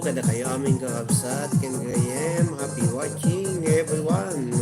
kada kayo aming kakabsat. Kengayem, happy watching everyone.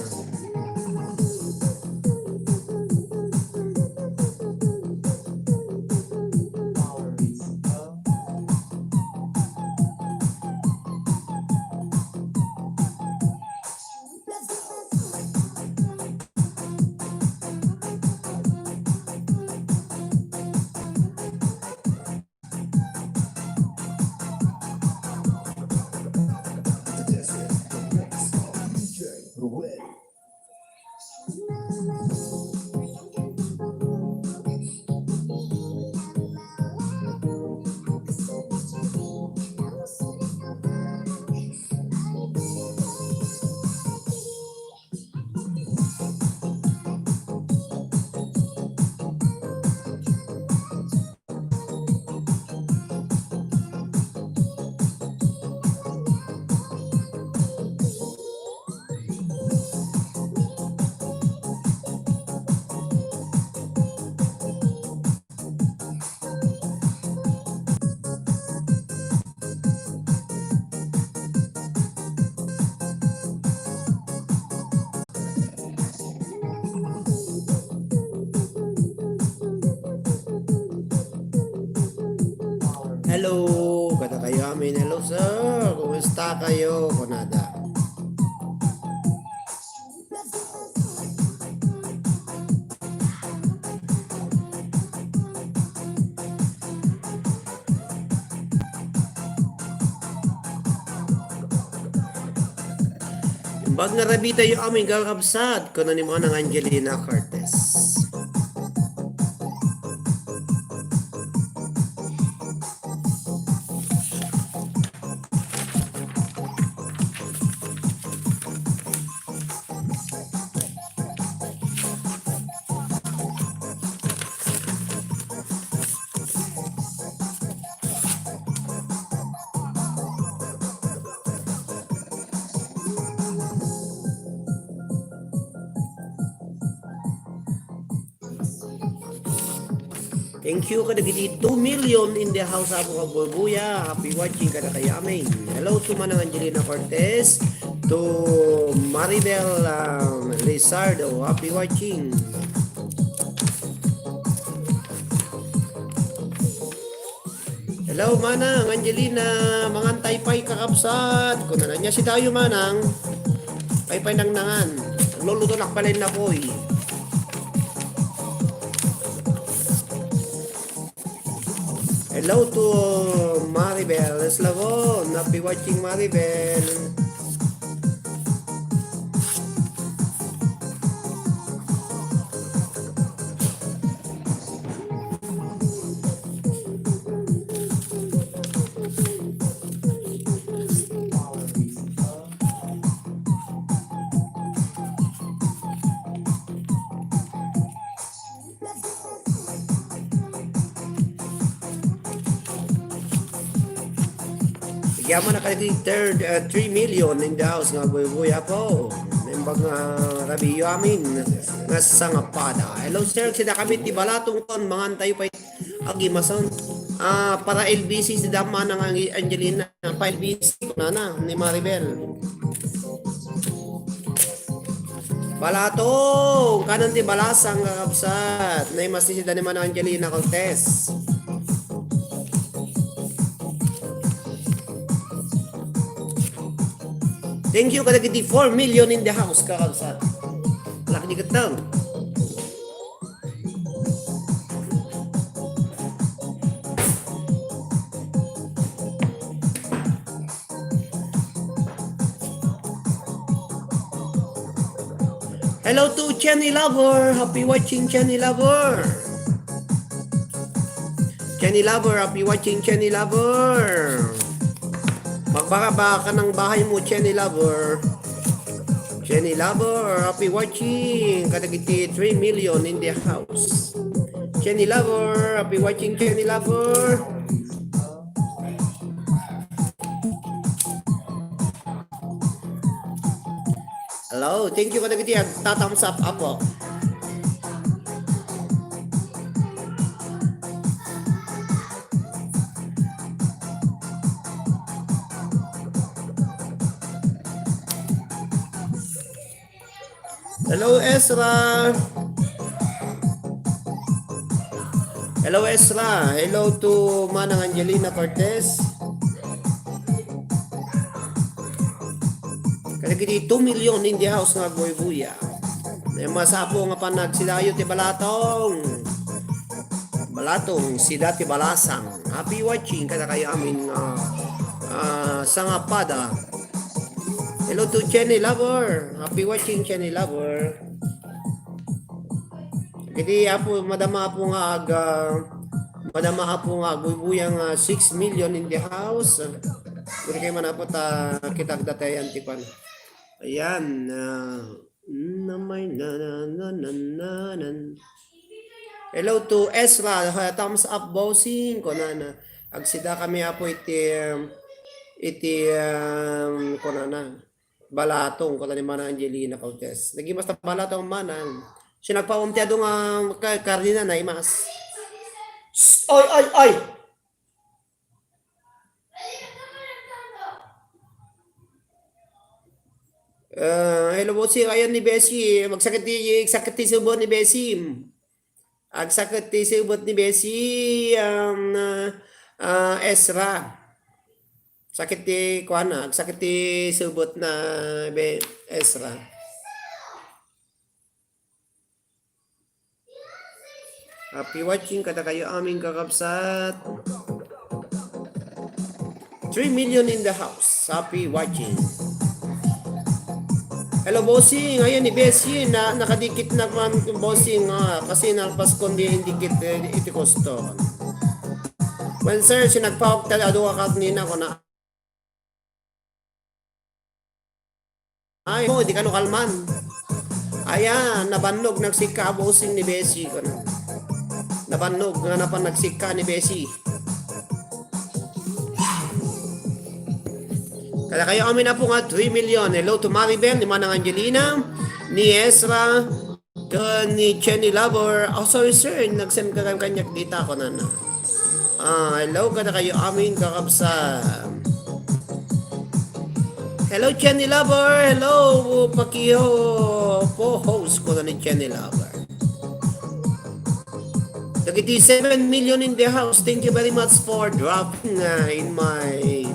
Hello, kada kayo amin. Hello sir, kumusta kayo? Konada. Bag na rabita yung aming kakabsat. Kuno ni mga ng Angelina Cortez. Thank you kada giti 2 million in the house ako kabubuya. Happy watching kada kay amin. Hello to manang Angelina Cortez, to Maribel Lizardo. Happy watching. Hello manang Angelina, mangantay pa'y kakabsat. Kung na niya si tayo manang, pa'y nang nangan. Luluto nakpalin na po'y. Hello to Maribel Eslavon. Happy watching Maribel. Yaman na kayo third 3 million in the house nga buya po. Membag nga rabiyo amin nga sangapada. Hello sir, sida kami ti balatong ton mangantay pa agimason. Para LBC sida man ng Angelina pa LBC na ni Maribel. Balatong kanan ti balasang kakabsat. Nay mas sida ni man Angelina Cortez. Thank you kada kiti 4 million in the house kakabsat. Laki ni katang. Hello to Chenny Lover. Happy watching Chenny Lover. Chenny Lover, happy watching Chenny Lover. Magbaka ka ng bahay mo, Chenny Lover. Chenny Lover, happy watching. Kadagiti 3 million in the house. Chenny Lover, happy watching Chenny Lover. Hello, thank you kadagiti tatams up po. Hello, Ezra. Hello, Ezra. Hello to Manang Angelina Cortez. Kalagiti 2 million in the house nga buya. May masapo nga panag silayo ti balatong. Balatong sida ti balasang. Happy watching kada kayo amin sangapada. Hello to Jenny Lover. Happy watching Jenny Lover. Kiti apo madama po nga bubuyang 6 million in the house. Kuri kayo man po ta kitagdatayan ti pan. Ayan. Hello to Ezra. Thumbs up bossing ko na. Agsida kami apo iti kunana. Balatong ko ni Manang Angelina Cortez. Naging basta balatong manang. Siya nagpaumtiyado nga karnina na imas. Oy, oy, oy! Hello po si ayan ni Bessie. Magsakit ti subot ni Bessie. Agsakit ti subot ni Bessie Ezra. Sakit ti kuana, sakit ti subot na Ezra. Happy watching kada kayo aming kakabsat. 3 million in the house. Happy watching. Hello bossing, ayan ni Bessie na nakadikit naman yung bossing kasi nalpaskon di indikit iti kosto. When sir, sinagpawag talado ka kanina ko na ay, di ka no kalman. Ayan, nabannog, nagsika bossing ni Bessie. Nabannog, nga napan nagsika ni Bessie. Kaya kayo amin na po nga 3 million. Hello to Maribel, ni Manang Angelina, ni Ezra, ni Jenny Lover. Oh, sorry sir, nag-send ka kanyak dita ko na. Hello, kada kayo amin kakabsa. Hello, Jenny Lover. Hello, Pakiho. Po-host ko na ni Jenny Lover. Nagiti 7 million in the house. Thank you very much for dropping in my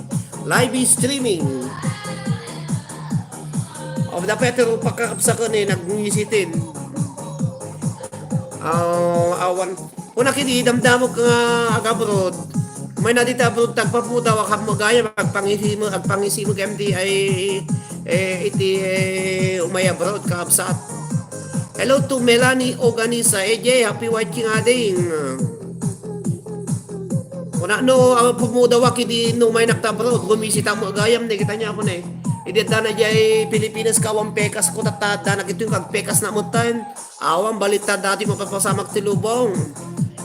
live streaming. Of the Petro, pagkakapsa ko na nag-visitin. Awan. Una kini, damdamok nga agabroad. May nadita bro tagpaputa wa kam magaya agpangisimo MD ay iti umaya abroad ka absat. Hello to Melanie Oganisa. EJ, happy watching ading. Kuna no pumuda wa kidi no may naktabroad gumisita mo agayam ni kita niya ako na Idi na jay Pilipinas kawang pekas ko tatada na kito yung kag pekas na mutan. Awang balita dati mapapasamak ti lubong.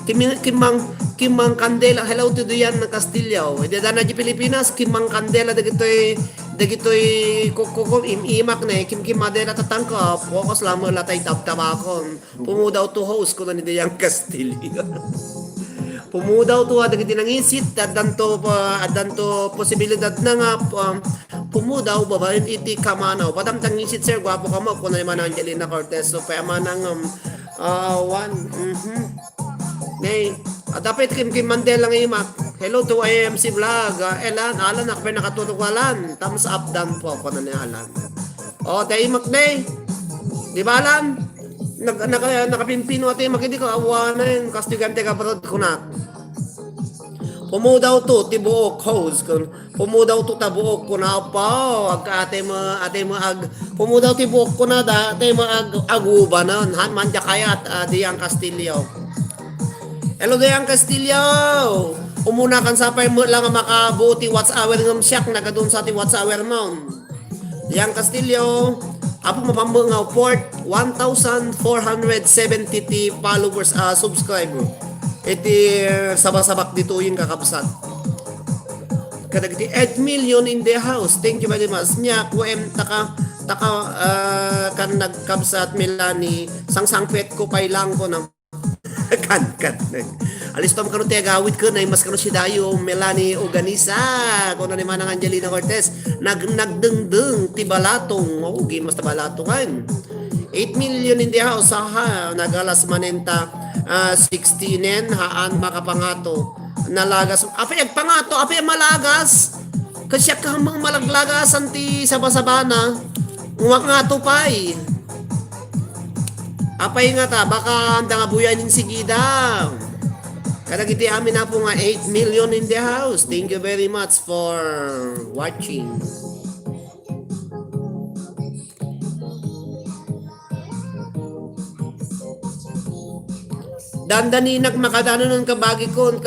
Kimang Candela, hello to Dian na Castillo. Hindi na di Pilipinas, Kimang Candela dagitoy kukukum imak na Kim Madela tatangka. Focus lang mo latay tabakon. Pumudaw to host ko na ni Dian Castillo. Pumudaw to dagiti nang isit adanto posibilidad na nga pumudaw babaen iti kamanaw. Patamtang isit sir gwapo ka mo kuno naman Angelina Cortez so pa manang Nay, dapat Kim Mandela ng imak. Hello to IMC Vlog. Alan, ako pa nakatulog Alan. Thumbs up down po ako na ni Alan. O, tayo imak na Di ba Alan? Nakapimpino at imak. Hindi ko awa na yun. Kastigante ka parod ko na. Pumudaw to, tibuok host. Pumudaw to tabuok ko na pa. Ate mo pumudaw tibuok ko na ate mo aguba na. Manja kaya at Dian Castillo. Hello Dian Castillo! Umuna kan sapay mo lang makabuti what's our ng siyak na kadun sa ating what's our mo. Dian Castillo, apo mapambo nga port 1,470 followers subscriber. Iti sabak-sabak dito yung kakabsat. Kadagiti 8 million in the house. Thank you very much. Nya ko taka kan nagkabsat Melanie sangsangpet ko pay lang ko ng kan alis tom kanu gawit ko na mas kanu si Dayo Melanie Oganisa kuno ni Manang Angelina Cortez nagdengdeng ti balatong mas balatong kan 8 million in the house ha nagalas manenta 16 haan makapangato nalagas apay pangato apay malagas kasi kamang malaglagas anti sabasabana uwak nga to pay apay nga ta baka anda nga buyanin sigida kadagiti amin na po nga 8 million in the house. Thank you very much for watching. Dandaninag makadanon ng kabagi ko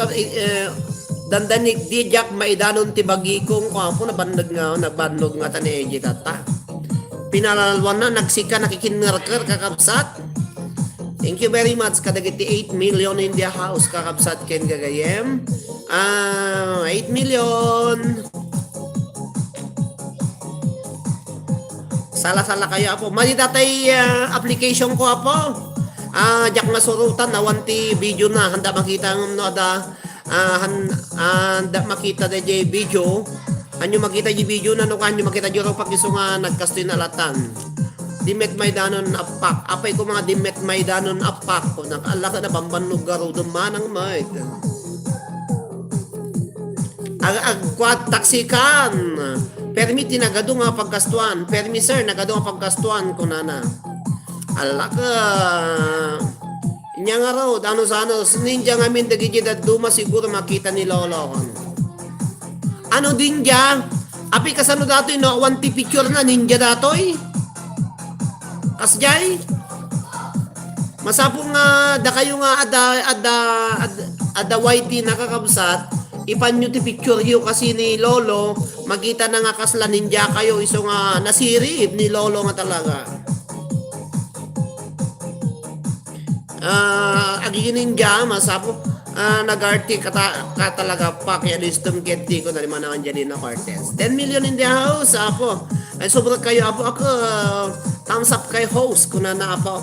dandanig di jak maidanon ti bagi kong ko nagbannog nga tani tata. Pinalalwan na nagsika nakikinnerker kakabsat. Thank you very much kadagiti 8 million in the house kakabsat ken gagayem. 8 million. Sala-sala kayo apo. Mali datay application ko apo. Jak masurutan na wanti video na handa makita no ada handa makita da video. Anyo makita di video na no kanyo makita juro pakiso nga nagkastoy na latan. Dimet Maidanon apak. Apay ko mga Dimet Maidanon apak ko. Nakala ka na bambanog garo dumanang mic. Agkwat taksikan. Permi tinagado nga pagkastuan. Permi sir, nagado nga pagkastuan ko nana. Ala ka. Inya nga raw, ano sa ano, ninja nga min dagigid at duma siguro makita ni Lolo. Ano din dya? Api kasano datoy no, wanti picture na ninja datoy? Kasjay masapong nga da kayo nga ada whitey nakakabsat ipanyo ti picture yo kasi ni Lolo magita na nga kasla ninja kayo iso nga nasirib ni Lolo nga talaga agi ninja masapo nag-arty ka talaga pa kaya listom keti ko na naman ang Angelina Cortez 10 million in the house apo ay sobrang kayo apo ako thumbs up kay host kuna na apo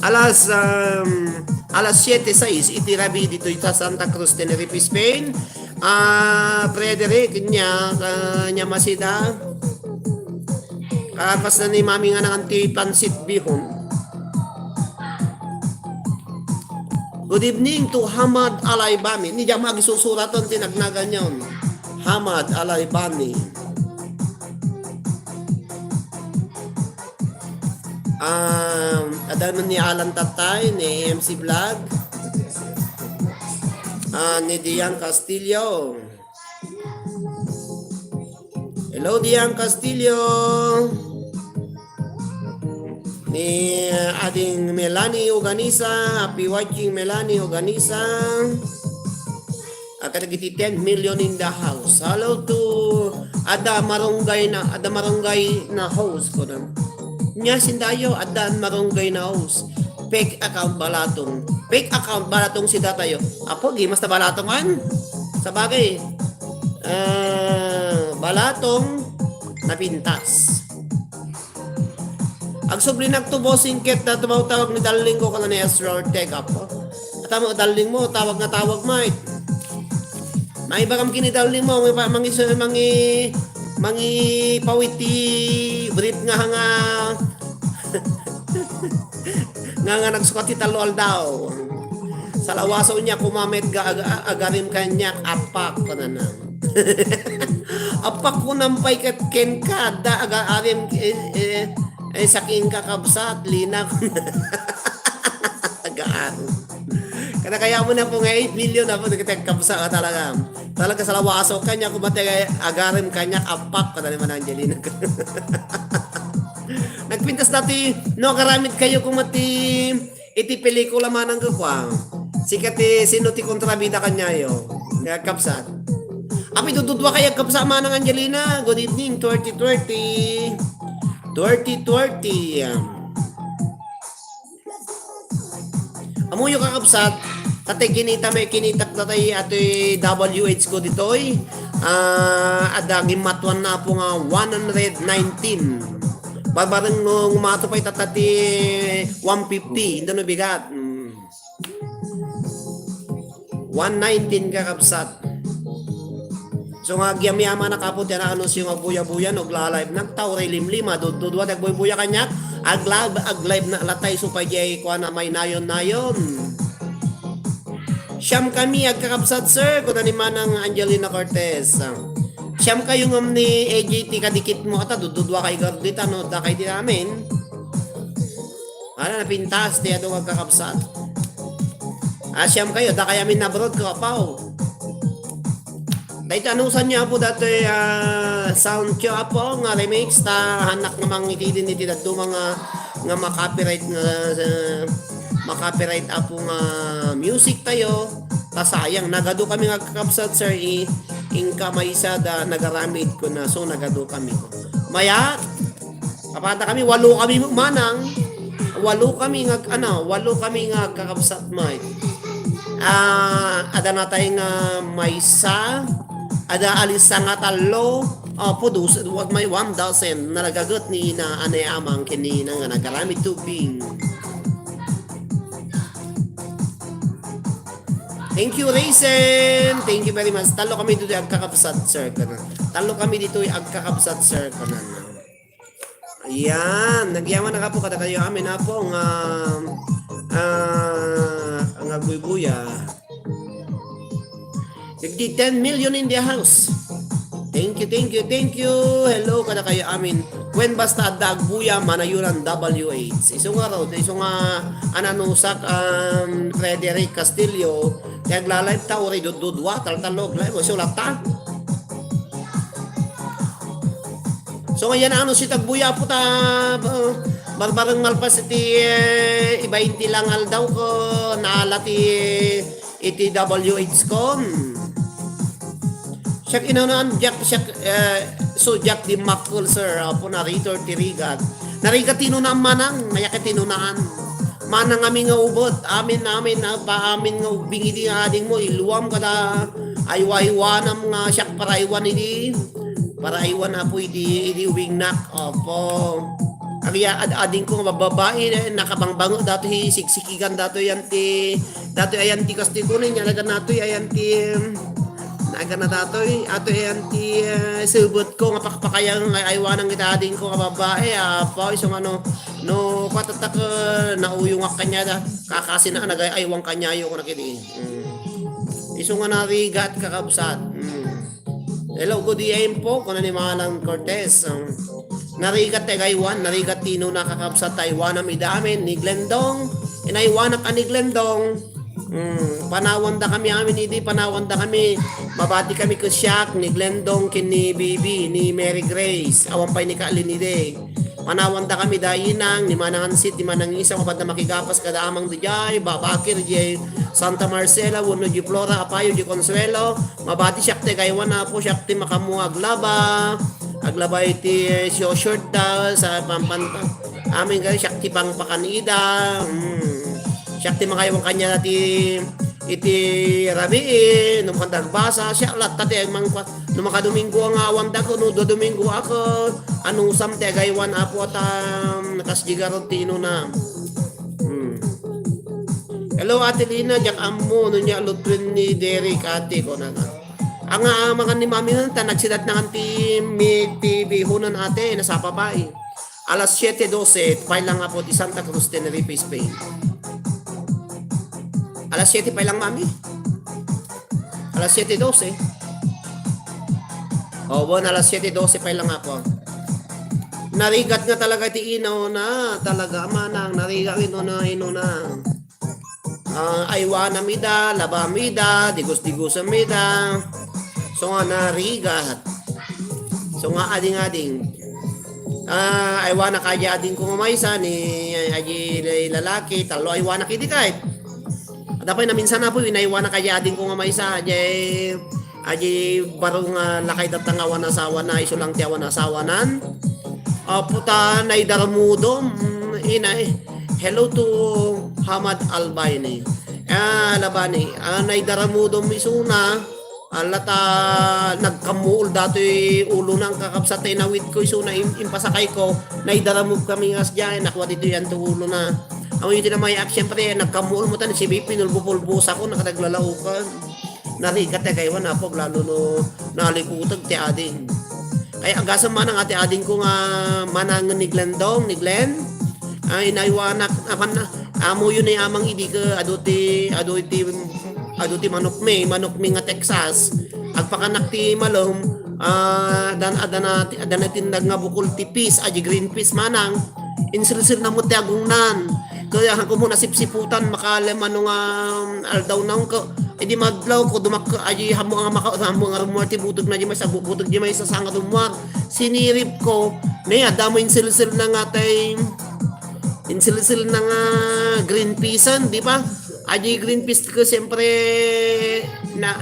alas 7:06 itirabi dito sa Santa Cruz Tenerife Spain Frederick nya masida kapas na ni mami nga ng anti pansit bihon. Good evening to Hamad Alaybami. Ni jam magsusuraton tinagnagan yon. Hamad Alaybami. Adan ni Alan Tatay ni MC Vlog. Ni Dian Castillo. Hello Dian Castillo. Ni ading Melanie Organisa, happy watching Melanie Organisa. Akadagiti 10 million in the house. Hello to Ada Marunggay na host ko na. Nya sindayo Ada Marunggay na host. Fake account balatong si datayo. Apo gi mas balatong man. Sa bagay. Balatong na pintas. Ang sobri nagtubosing ket na tumawag ni daling ko kana ni Ezra Ortega po. At mo daling mo tawag na tawag mate. May bagam kini daling mo mangi pawiti brief nga nga nagsukati talo daw. Sa lawaso niya kumamet agarim kanya apak ko na. Apak ko nampay ket ken kada agarim saking kakabsat lina agaan kada kaya mo na po nga 8 million na po nagkabsa ka talaga sa lawaso kanya kumate agarim kanya apak kada naman Angelina nagpintas dati no karamit kayo kumati iti pelikula manang kakwang sikati sino ti kontrabida kanya yo nagkabsat api dududwa kaya kabsa manang Angelina. Good evening 2020 amuyo kakabsat tatay kinita may kinitak tatay ato'y WH ko dito'y adaging matuan na po nga 119 barbarang umato pa'y tatati 150 hindi na bigat 119 kakabsat So nga gyamyama na kapot yan anunsyo nga buya-buya no live nagtaw ray limlima dudwa nagbuya kanyak ag live na latay supay jay kuan na may nayon. Siyam kami agkakabsat sir kuno ni manang Angelina Cortez. Siyam kayo ngam ni AJT kadikit mo ata dudwa kay gardita no da kay di namin. Ana na pintas di ato agkakabsat. Siyam kayo da kay amin na abroad ko paw. Dahil anusan niya po dati sound ko po nga remix ta hanak namang itidin iti dato mga nga makapiright nga makapiright apo nga music tayo ta sayang nagado kami nga kakabsat sir ingka may isa da nagaramid ko na so nagado kami maya kapata kami walo kami manang walo kami nga kakabsat may ada na tayo nga maysa ada alisa nga talo pudus wag may 1,000 nalagagot ni na anay amang kini nga nagaramid tubing. Thank you Raisin, thank you very much. Talo kami dito agkakabsat sir kana. Talo kami dito agkakabsat sir kana. Ayan, nagyaman na ka po kada kayo amin na po nga ang agbubuya. Nagdi 10 million in the house. Thank you. Hello kada kayo amin. When basta dagbuya manayuran WH. Iso nga raw, iso nga ananusak Frederick Castillo. Nagla-live ta ori dudwa taltalog live so lata. So ngayon ano si tagbuya po ta barbarang malpas iti iba-inti lang aldaw ko naalati iti WH kon. Siyak inanaan Jack so Jack di Makul sir po narito tirigat. Narigat tinunaan manang mayakit tinunaan. Manang amin nga ubot amin pa amin nga bingidi ading mo iluwam kada aywa-iwanam nga siyak para iwan idi para iwan na po idi wingnak opo. Kaya ading ko nga babae nakabangbango dato siksikigan dato yanti kasti kunin niya lagan nato yanti naga na datoy ato yanti subot ko nga pakpakayang aywanang kita ading ko nga babae pa isong ano no patatak nauyong ak kanya da kakasi na nagayaywang kanyayo ko nakiti isong nga narigat kakabsat. Hello good evening po kuno ni Malang Cortez. Narigat Tagaywan, narigat tino nakakabsat Taiwan am idamin ni Glendong inaywanak ani Glendong. Panawanda kami amin hindi panawanda kami mabati kami ko Shaq ni Glendong kini Bibi ni Mary Grace awampay ni Kaalinide panawanda kami dayinang ni Manangan City Manang isa kapag na makigapas kada amang dijay babakir di Santa Marcela wano di Flora apayo di Consuelo mabati Shaq te gaywan na po Shaq te makamu aglaba iti short daw sa pampanta amin kaya Shaq ti pang pakanida Siya ti makayawang kanya nati iti rabi nung kandagbasa siya lat tate mang nung makadomingo ang awam dako no do domingo ako anong samte gaywan apo at nakasjigarot tino na. Hello Ate Lina jak ammo no nya lutwin ni Derek ate ko na ang mga ni mami ta nagsidat na kanti Mig TV hunan ate nasa papay alas 7:12 pay lang apo ti Santa Cruz Tenerife Spain. Alas 7 pa lang mami. Alas 7:12. Alas 7:12 pa lang ako. Narigat nga talaga ti inaw na talaga manang narigat ino na. Aywana mida, laba mida, digos-digos mida. So nga narigat. So nga ading-ading. Aywana kaya ading ko mamaysa ni aji lalaki, talo aywana kiti kahit. Dapat na minsan na po inaiwan na kaya din ko nga may isa aji barong lakay datangawan asawa na iso lang tiyawan asawa nan puta na idarmudom hello to Hamad Albayni labani na idarmudom isuna alata nagkamuol datoy ulo ng kakapsatay na wit ko isuna impasakay ko na idaramud kami ngas diyan nakuha dito yan to ulo na. Ang yun din na may app, siyempre, nagkamuol mo tan si BP, nulbupulbus ako, nakadaglalao ka. narigat kay wana po lalo no nalikutag ti ading. Kaya agasam man ang ati ading ko nga manang ni Glen ay naiwanak apan na amo yun ay amang idi ka aduti manok mi nga Texas agpakanak ti malom dan tindag nga bukol tipis aji green peas manang insilsil na mo ti agungnan kaya hangko mo nasipsiputan makalem ano nga aldaw naong ko edi maglaw ko dumak aji hamo nga rumor ti butog na di may sa butog di may sa sanga rumor sinirip ko ne adamo insilsil na nga tay insilsil na nga green peasan di pa aji green peas ko siyempre na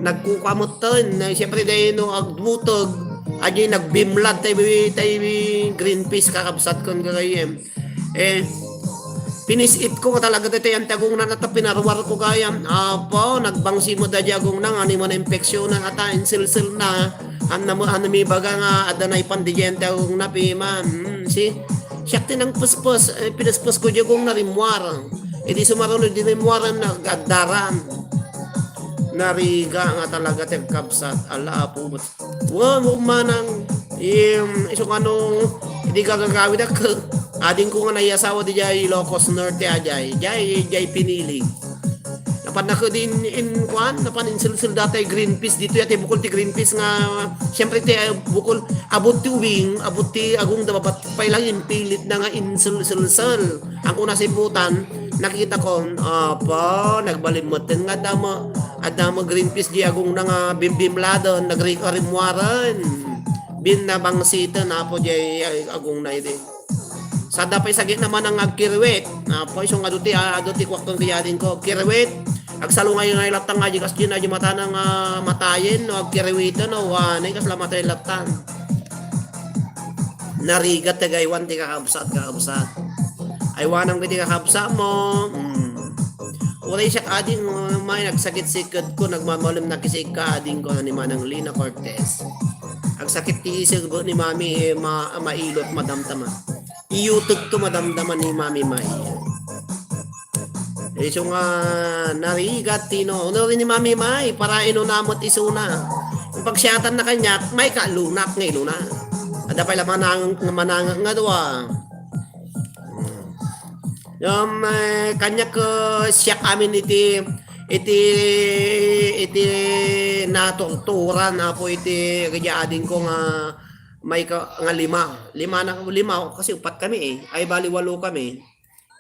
nagkukamot to na siyempre dahil no agbutog aji nagbimlad tay green peas kakabsat kon kagayem pinisit ko talaga tayo ang tagong na nata pinarwar ko kaya apo nagbangsi mo da jagong nang ani mo na infeksyon na ata insilsil na may baga nga adanay pandigente akong napiman si siyakti ng puspos pinaspos ko jagong na rimwar edi sumarunod din rimwaran na gadaran nariga nga talaga tayo kapsat ala po manang isong ano hindi ka gagawin ading ko nga naiasawa di jay Locos Norte jay pinili napan na ko din napan insilsil dati green peas dito yate bukol ti green peas nga siyempre ti bukol abot ti wing abot ti agong dapat pailang impilit na nga insilsil ang kuna sibutan nakita ko nagbalimutin nga adamo green peas di agong na nga bimbimladon nagrimuaran bin na bangsita na po jay agong na ide sa dapay sagit naman ang agkirwet po isong aduti kwakton kayadin ko kirwet agsalo ngayon ay latang aji kas din aji mata ng matayin no agkirwetan no wanay kas lamatay latan narigat tagaywan ti kakabsat ay wanang ti kakabsat mo Uray siya ading may nagsakit sikad ko nagmamalim na kisig ka ading ko ni Manang Lina Cortez ang sakit ti isig ni Mami mailot madamtama iyutog to madamdaman ni Mami May. So nga narigat tino rin ni Mami May para inunamot isuna. Kung pagsiyatan na kanya may kalunak ng iluna. Ada pa manang nga doa. Yung kanya ko siya kami iti natorturan na po iti kajadin ko nga may nga lima kasi upat kami ay bali 8 kami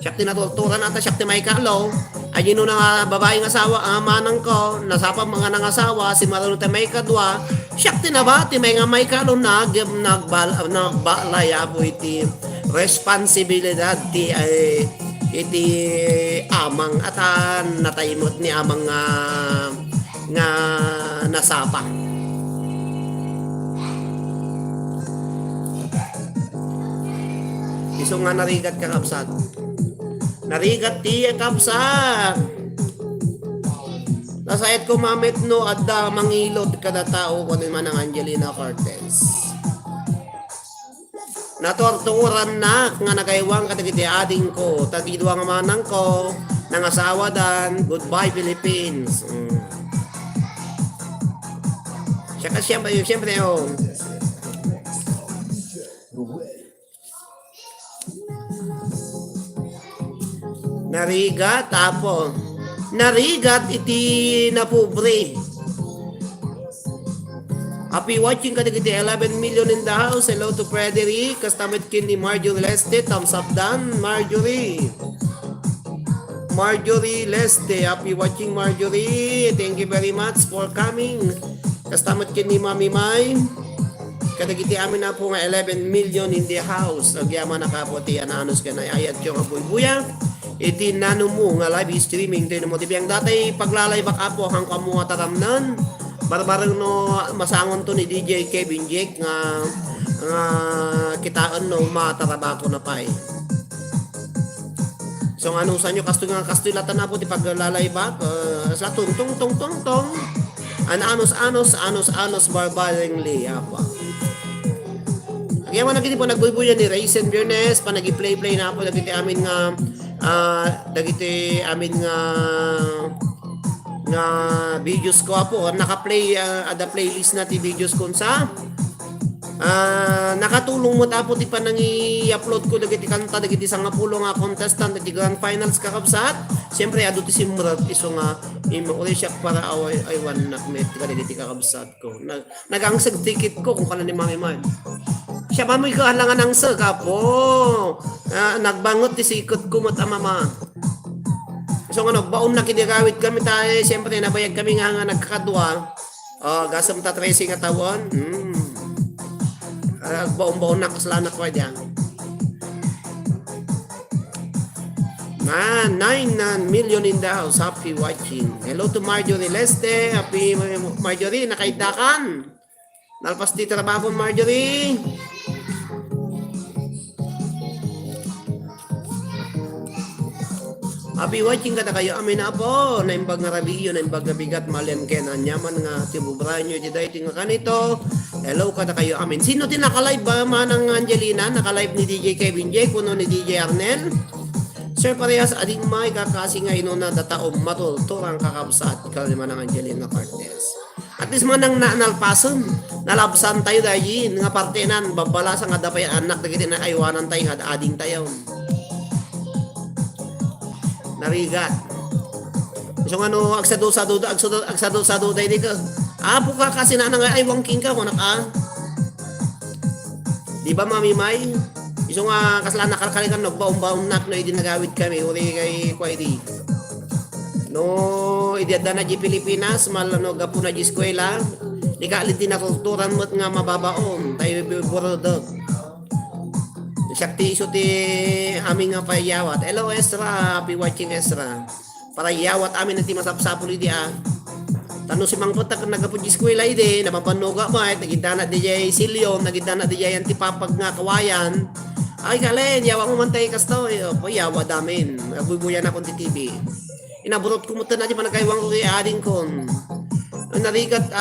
siya tinatorturan nata siya may kalo ay yun na babae ng asawa manang ko nasapa mga nangasawa si marunong tayo may kadwa siya tinabati may nga may kalo nagbalaya po iti responsibilidad iti amang atan natayimot ni amang nga nasapa iso nga narigat ka kapsat narigat ti kapsat nasayat ko mamit no adda mangilot kada tao ko din man ang Angelina Cortez natorturan na nga nagaywang katagiti ading ko tagidwa nga manang ko nangasawa dan goodbye Philippines siya siyempre narigat iti napobre happy watching kadagiti 11 million in the house hello to Frederick kastamit kin ni Marjorie Leste thumbs up dan Marjorie Leste happy watching Marjorie thank you very much for coming kastamit kin ni Mami May kadagiti amin na po nga 11 million in the house nagyaman na kaputi ananos ka na ayat yung abuy-buya iti nano mo nga live streaming tayo mo tibiyang datay paglalay baka po hang kamo nga taramnan barbarang no masangon to ni DJ Kevin Jake nga kitaan no matarabako na pa so ano sa nyo kastulatan na po ti paglalay bak sa tong anos barbaringly apa kaya man nagiti po nagbuy-buyan ni Raisin Biernes pa nagi-play na po nagiti amin nga nga videos ko po naka-play ada playlist na ti videos ko sa nakatulong mo tapo ti pa nang i-upload ko dagiti kanta dagiti sangapulo nga contestant dagiti grand finals kakabsat. Siyempre adu ti simrat iso nga uri siya para I want not met dagiti kakabsat ko. Nagangsag ticket ko kung kana ni Mami Man. Siya ba mo ikahalangan ng saka po. Nagbangot ti sikot ko mat mama. So ano, baon na kinagawit kami tayo. Siyempre nabayag kami nga nagkakadwa. Gasam ta tracing nga tawon. Baon-baon na kasalanan ko diyan. 9 million in the house. Happy watching. Hello to Marjorie Leste. Happy Marjorie. Nakaitakan. Nalpas di trabaho Marjorie. Happy watching kada kayo amin na po. Naimbag nga rabiyo, naimbag nga bigat malen ken anyaman nga tibubran nyo diday tinga kanito. Hello kada kayo amin. Sino din naka-live ba manang Angelina? Naka-live ni DJ Kevin J. Kuno ni DJ Arnel. Sir parehas ading may kakasi nga inuna dataom matulturang kakabsat. Kalima ng Angelina Cortez. At least man ang nalpason. Nalabsan tayo dahil nga partenan. Babalasa nga dapay anak. Dagiti na kaywanan tayo. Ading tayo. Narigat. So ano, agsado day di ka. Apo ka kasi na nga ay wangking ka mo naka. Di ba Mami May? So nga kasala nakalkalikan nagbaon-baon nak no idi nagawit kami uri kay Kwaidi. No, idada na di Pilipinas malano gapo na di eskwela. Di ka aliti na kulturan mo't nga mababaon. Tayo burodog. Sakti iso ti aming nga payawat. Hello Ezra, happy watching Ezra. Para yawat amin nanti masapsapul idi Tano si Mangkot na nagapod eskwela idi, napapanoga mo nagidana di jay Silyon, nagidana di jay antipapag nga kawayan. Ay kalen, yawa mo mantay kasto, yawa damin. Bubuyan akong ti TV. Inaburot ko mo na di managkaywang ko kay ading kon. Narigat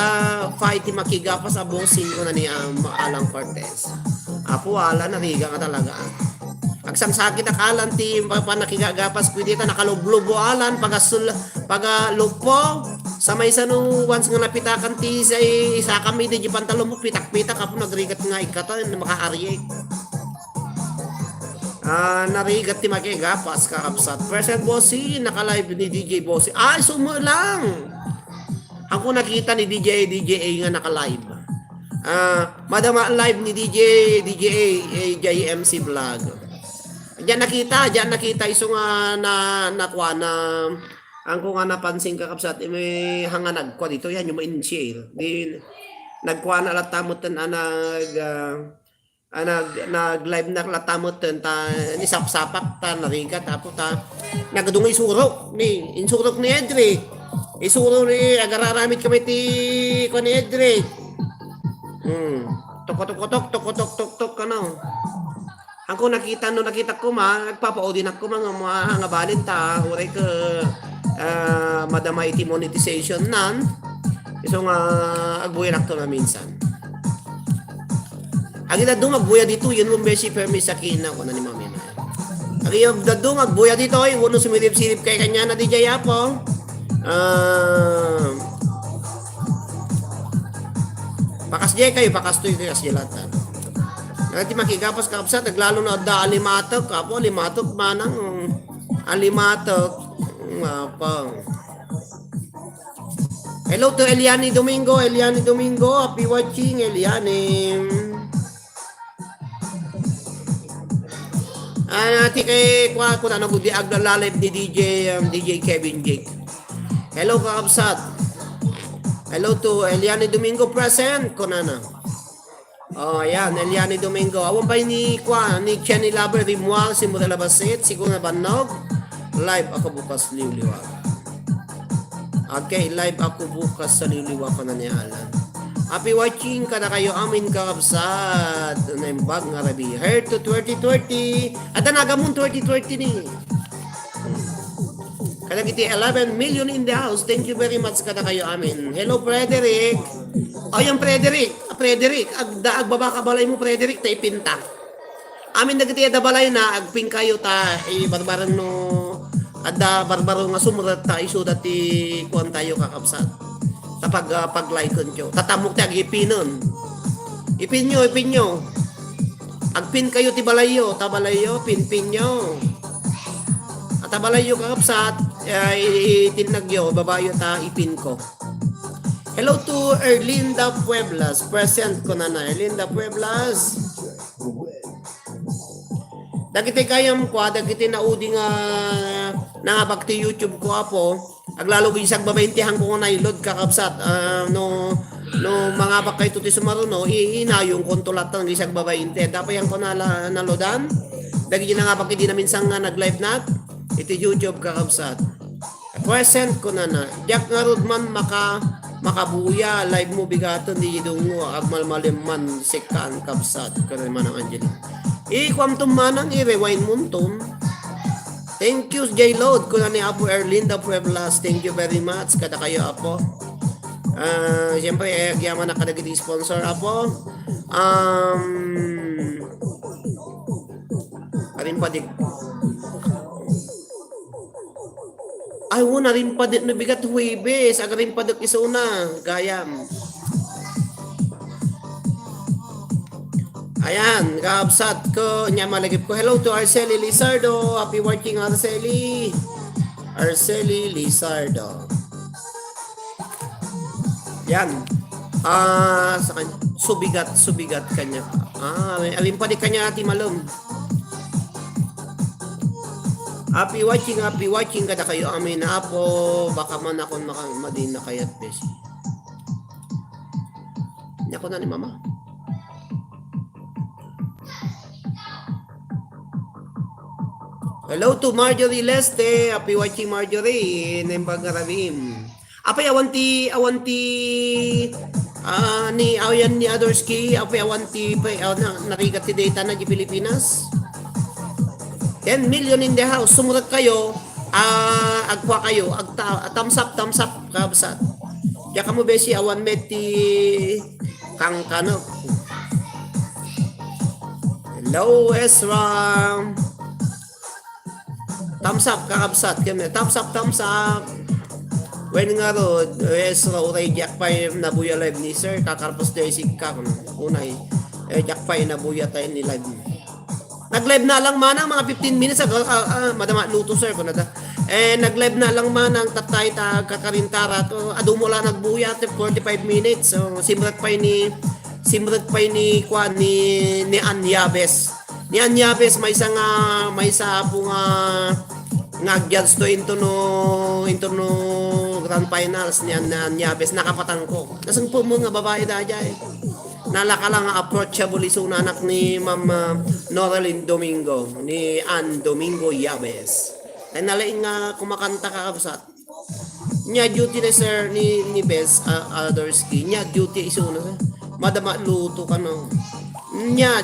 fight ti makigapas abosing ko na ni Alang Cortez. Apo wala nariga ka talaga. Agsang sakit akalan ti panakigagapas pwede ta nakalublubo alan pagalupo sa may sanu once nga napitakan ti sa isa kami di pantalon mo pitak-pitak apo nagrigat nga ikata na makaarye. Narigat ti makigapas kakapsat. Present Bossy naka-live ni DJ Bossy. Sumo lang. Ako nakita ni DJ A nga naka-live. Madama live ni DJ JMC Vlog. Diyan nakita iso nga nakuha na ang ko nga napansin kakapsat may hanga nagkuha dito yan yung ma-share. Di nagkuha na latamutan nag-live na latamutan ta ni sapsapak ta narigat tapo ta nagadungay surok ni Edric. Isuro ni agararamit kami ti ko ni Edric. Tok kano. Ako nakita ko nagpapaudin ako mga balin ta uri ka madama iti monetization nan. Iso nga agbuyan ako na minsan. Agi dadong agbuya dito yun mo besi permis sa kina ko na ni Mami na. Agi dadong agbuya dito ay uno sumilip-silip kay kanya na DJ Apo. Pakas jay kayo, pakas to'y kayo kasilatan. Nagati makigapas kakapsat, naglalo na da alimatok, kapo alimatok manang alimatok. Hello to Eliani Domingo, happy watching Eliani. Nati kay ko na nagudi aglalalive ni DJ Kevin Jake. Hello kakapsat. Hello to Eliani Domingo present konana. Ayan Eliani Domingo. Awan ba ni Chenny Lover Rimual si Murela Basit siguro na banog. Live ako bukas liwliwag. Okay, live ako bukas sa liwliwag na ni Alan. Happy watching kada kayo amin kakabsat. Naimbag nga rabi. Heard to 2020. At nagamon 2020 ni. Kada kiti 11 million in the house. Thank you very much kada kayo amin. Hello Frederick. Yung Frederick. Agbaba ka balay mo Frederick tay pinta. Amin dagiti da balay na agping kayo ta barbaran no Adda barbaro nga sumurat ta isu dati kuan tayo kakabsat. Tapag pag-like nyo. Tatamok tayo ipinon. Ipin nyo. Agpin kayo tibalayo, tabalayo, pinpin nyo. At tabalayo kakabsat, itinagyo, babayo ta ipin ko. Hello to Erlinda Pueblas. Present ko na Erlinda Pueblas. Dagiti kayam ko, dagiti naudi nga nangabak ti YouTube ko apo. Aglalo bisag babaintihan ko na ilod kakabsat. No mga bakay tuti sumaruno, inayong kontulat ng bisag babainte. Dapat yang ko nalodan. Dagiti nangabak hindi namin sang nag-live nat. Iti YouTube kakabsat. Present ko na. Jack nga rodman makabuya live mo bigaton di dungo agmalmaliman sekan kabsat kare manang Angeli. Ikwam tumanang i-rewind munton. Thank you J Load kuna ni Apo Erlinda Pueblas. Thank you very much kada kayo Apo. Siyempre yaman na kadagiti sponsor Apo. Arin padik. Ay, wala rin pa din nabigat Huwebes. Aga rin pa din isuna. Gayam. Ayan. Kaabsat ko. Nya malagip ko. Hello to Arceli Lizardo. Happy working Arceli. Arceli Lizardo. Yan. Sa kanya. Subigat kanya. Alin pa din kanya ati malum. Happy watching kada kayo amin na Apo. Baka man ako madin na kayat besi. Hindi ako na ni Mama. Hello to Marjorie Leste. Happy watching Marjorie. Nembag Ravim. Apay awanti ni ayan ni Adorski. Apay awanti narigat ti data na di Pilipinas. 10 million in the house. Sumurat kayo, agwa kayo, thumbs up, kabsat. Diya ka mo besi, awan meti kang kanok. Hello, Ezra. Thumbs up, kakabsat. Thumbs up. When nga ro, Ezra, uray Jack Pay nabuya live ni sir. Kakarpos na isig ka. Unay, Jack Pay nabuya tayo ni live. Nag-live na lang manang mga 15 minutes madama luto sir ko na da. Nag-live na lang manang tatay ta kakarintara to adumo lang nagbuya 45 minutes. So simrat pa ni Kwan ni Anyabes. Ni Anyabes may isa po nga judge to into no grand finals ni Anyabes nakapatan ko. Nasang po mga babae da jay. Nalaka lang approachable isuna anak ni Ma'am Noreline Domingo, ni Ann Domingo Yabes. Ay nalaing nga kumakanta ka kabsat. Nya duty na sir ni Bes Adorski. Nya duty isuna. Madama luto ka no. Nya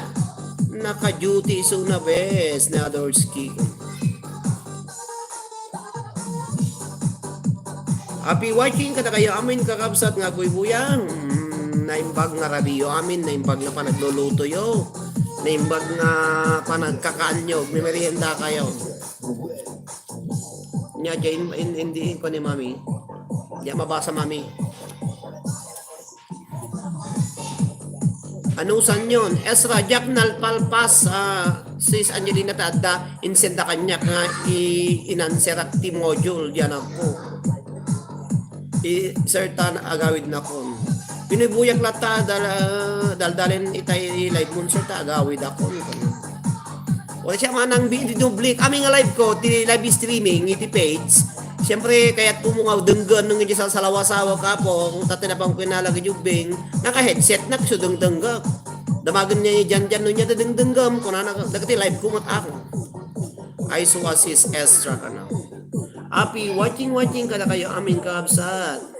naka-duty isuna Bes ni Adorski. Happy watching kada kayo amin kakabsat nga buy-buyang. Naimbag nga rabiyo amin, naimbag na panagluluto yo, naimbag nga panagkakaan may merienda kayo. Nya dyan, hindi ko ni Mami. Diya mabasa Mami. Anusan yun? Ezra, Jack nalpalpas, sis Angelina Tadda, insenda kanya nga inanserak ti module, diyan ako. Certain agawid na ko. Pinubuyak lata daldalin itay live mo sir ta agawid ako. Wala siya manang dublik. Aming nga live ko, ti live streaming iti page. Siyempre kaya't pumungaw denggan nung hindi sa salawasawa ka po kung tatinapang kinalagay jubing naka-headset na so dengdenggap. Damagan niya dyan nun niya dengdenggam kung nagati live ko mat ako. I so assist extra ka na. Happy watching kada kayo aming kabsat.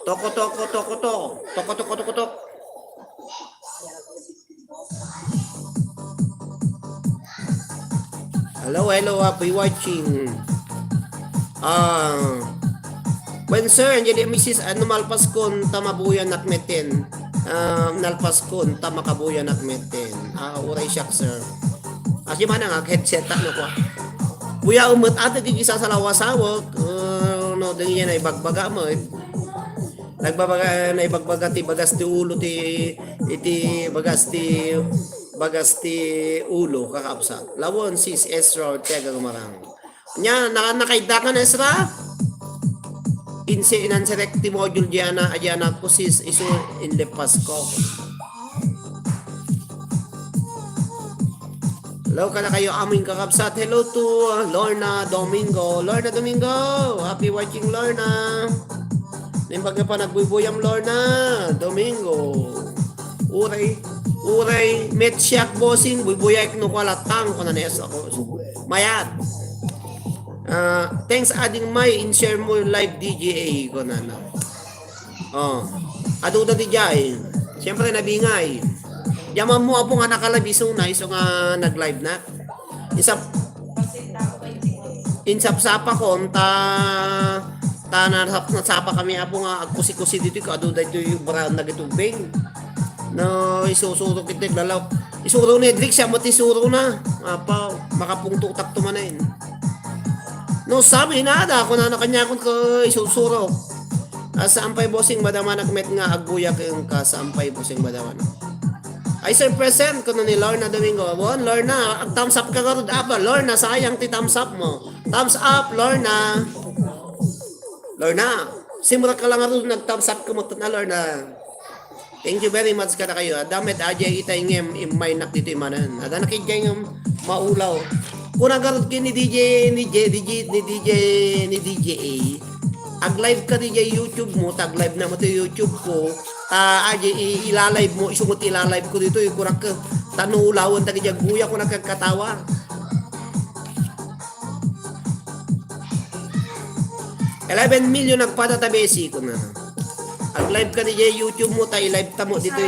Toko. Hello, happy watching. When sir, jadi Mrs. Malpaskon tamabuyan nakmeten. Nalpaskon tamakabuyan nakmeten. Uray siyak sir. As yung manang headset na ko. Buya umot ate di isa sa lawasawak. No, din yan ay bagbaga mo. Nagbabaga na ibagbaga ti bagas ti ulo iti bagas ti ulo kakapsa. Lawon sis Ezra Ortega gumarang. Nya nakaida ka na Ezra? Inse inanserek ti module diana ajana ko sis isu in the Pasko. Hello ka na kayo aming kakapsat. Hello to Lorna Domingo. Lorna Domingo, happy watching Lorna. Nimbag na pa nagbubuyam Lorna Domingo. Uray met siyak bossing bubuyak no kalatang ko na nes ako. Mayat. Thanks ading may in share mo live DJA ko na. Aduda di jay. Siyempre nabingay. Yaman mo apo nga nakalabisong na iso nga nag-live na. Insap-sapa ko nasapa kami apo nga agkusi-kusi dito ko aduda dito yung brown na gitubing. No, isusuro kita lalaw. Isuro ni Edric siya mo tisuro na. Apa, makapungtutak tumanain. No, sabi nada ako na kanya ko isusuro. Sampay bossing madama nagmet nga agbuyak yung ka sampay bossing madama. Ay sir present ko na ni Lorna Domingo. Bon, Lorna, thumbs up ka garod. Lorna, sayang ti thumbs up mo. Thumbs up, Lorna. Lorna, simula ka lang rin nag-thumbs up ka mo na Lorna. Thank you very much kada kayo. Damit ajay itay ngem imay nak dito imanan. Ada nakijay ngem maulaw. Kung nagarot ki ni DJ Ag live ka DJ YouTube mo, tag live na mo to YouTube ko. Ajay ilalive mo, isumot ilalive ko dito, kurak ka tanulawan tagi jaguya ko nakakatawa. $11 million nagpatatabesi ko na. Ag live ka DJ YouTube mo, tayo live ta mo dito.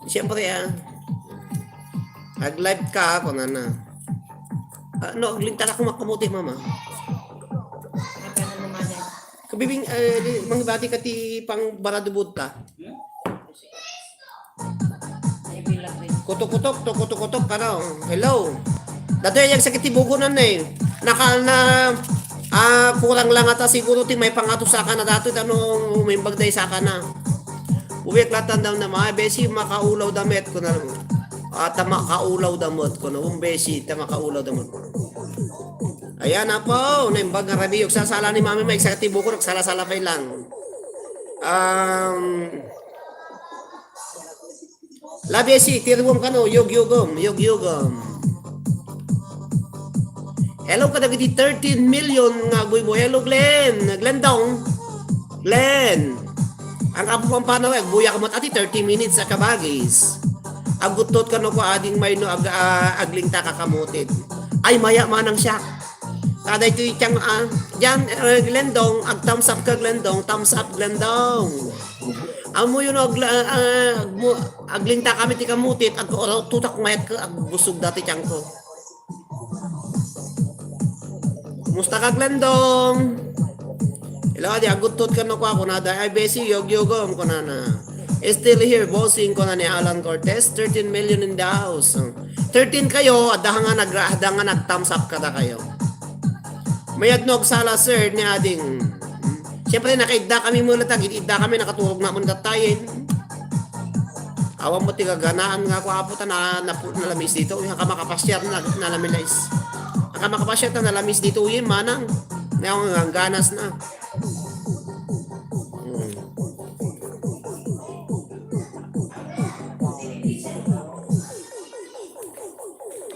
Siyempre ag live ka ako na. No, aglintan ako makamuti mama. Kabibing mangbati ka ti pang baradubod ka. Kutok-kutok ka na. Hello. Dato yung sakit ti bugunan na eh. Kurang lang ata siguro ti may pangato sa ka na dato tanong may bagday sa ka na. Uwek latan daw na mga besi makaulaw damit ko na. Makaulaw damot ko na. Besi makaulaw damot ko. Ayan na po, naimbag nga rabi, yung sasala ni mami, may sakit ti buko, nagsala-sala pa lang. Labesi, tirwom ka no, yug-yugom. Hello ka dagiti 13 million nga buy-buy. Hello Glenn dong. Glenn. Ang apo pang panaw, agbuya ka mat ati 30 minutes sa kabagis. Agutot ka no ko ading may no aglingta kakamutin. Ay maya manang siya. Kada ito yung dyan, Glendong, ag-thumbs up ka, Glendong, thumbs up, Glendong. Amo yun, aglinta kami ti kamutit, tutak mayat ka, agbusog dati tiyang ko. Kumusta ka, Glendong? Hello, di agutot ka na ko ako na, ay besi, yog-yogom ko na na. Still here, bossing ko na ni Alan Cortez, 13 million in the house. 13 kayo, adahang nga nag-thumbs up ka na kayo. Mayadnog sala sir ni ading. Siyempre nakaigda kami muna igda kami nakaturog na muna tayin. Awang mo tigaganaan nga ko apo na nalamis dito. Yung kamakapasyat na nalamilis. Ang kamakapasyat na nalamis dito yun manang. Ngayon ang ganas na.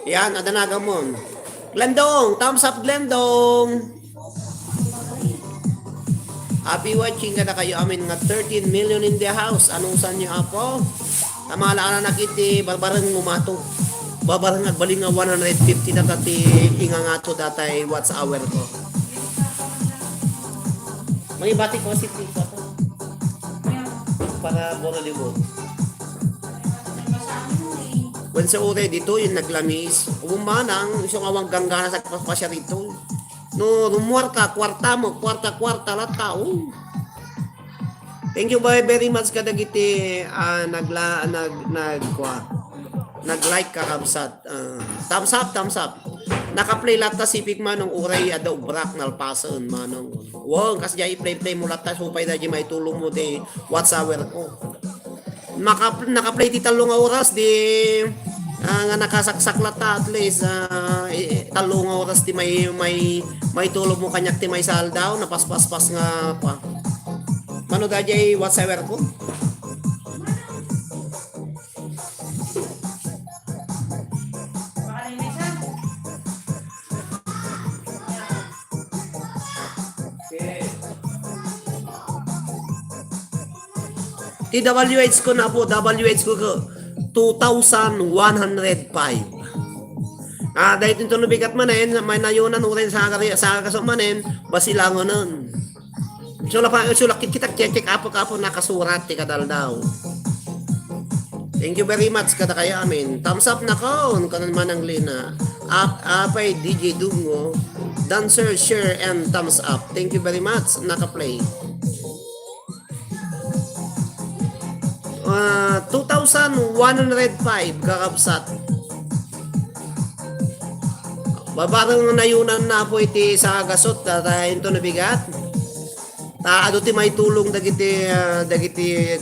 Yan, adanaga mo. Glendong, thumbs up Glendong. Happy watching ka na kayo amin nga 13 million in the house. Anong saan niyo apo? Tamalaan na nakiti, barbarang ngumato. Barbarang nagbaling nga 150 na tati ingangato datay what's hour ko. May bati ko si Tito to. Para Borolibod. When sa ure dito yung naglamis, umanang isang awang ganggana sa kapasya rito. No, rumuar ka, kwarta lahat ka. Thank you very much kadagiti nag-like ka kamsat. Thumbs up. Naka-play lahat ta sipik manong uray adaw brak nalpasan manong. Wow, kasi dyan i-play mo lahat ta supay na dyan may tulong mo di whatsoever ko. Naka-play ti talong oras di nga nakasaksak lata at least talong oras ti may tulong mo kanyak ti may saldaw napaspas-pas nga pa. Mano da dyan whatsoever ko? TWH ko na po, WH ko 2,105. Dahil ito lubigat manin, may nayunan ulit sa kasok manin, basilangon nun. Sulakit kita check apo nakasurat ti kadal daw. Thank you very much kada kaya amin. Thumbs up na kon kanan man ang lina. Apay DJ Dungo, dancer, share and thumbs up. Thank you very much. Naka-play. 2,105 kakabsat. Babarang nayunan na po iti sa gasot dahil ito nabigat. Ado ti may tulong dagiti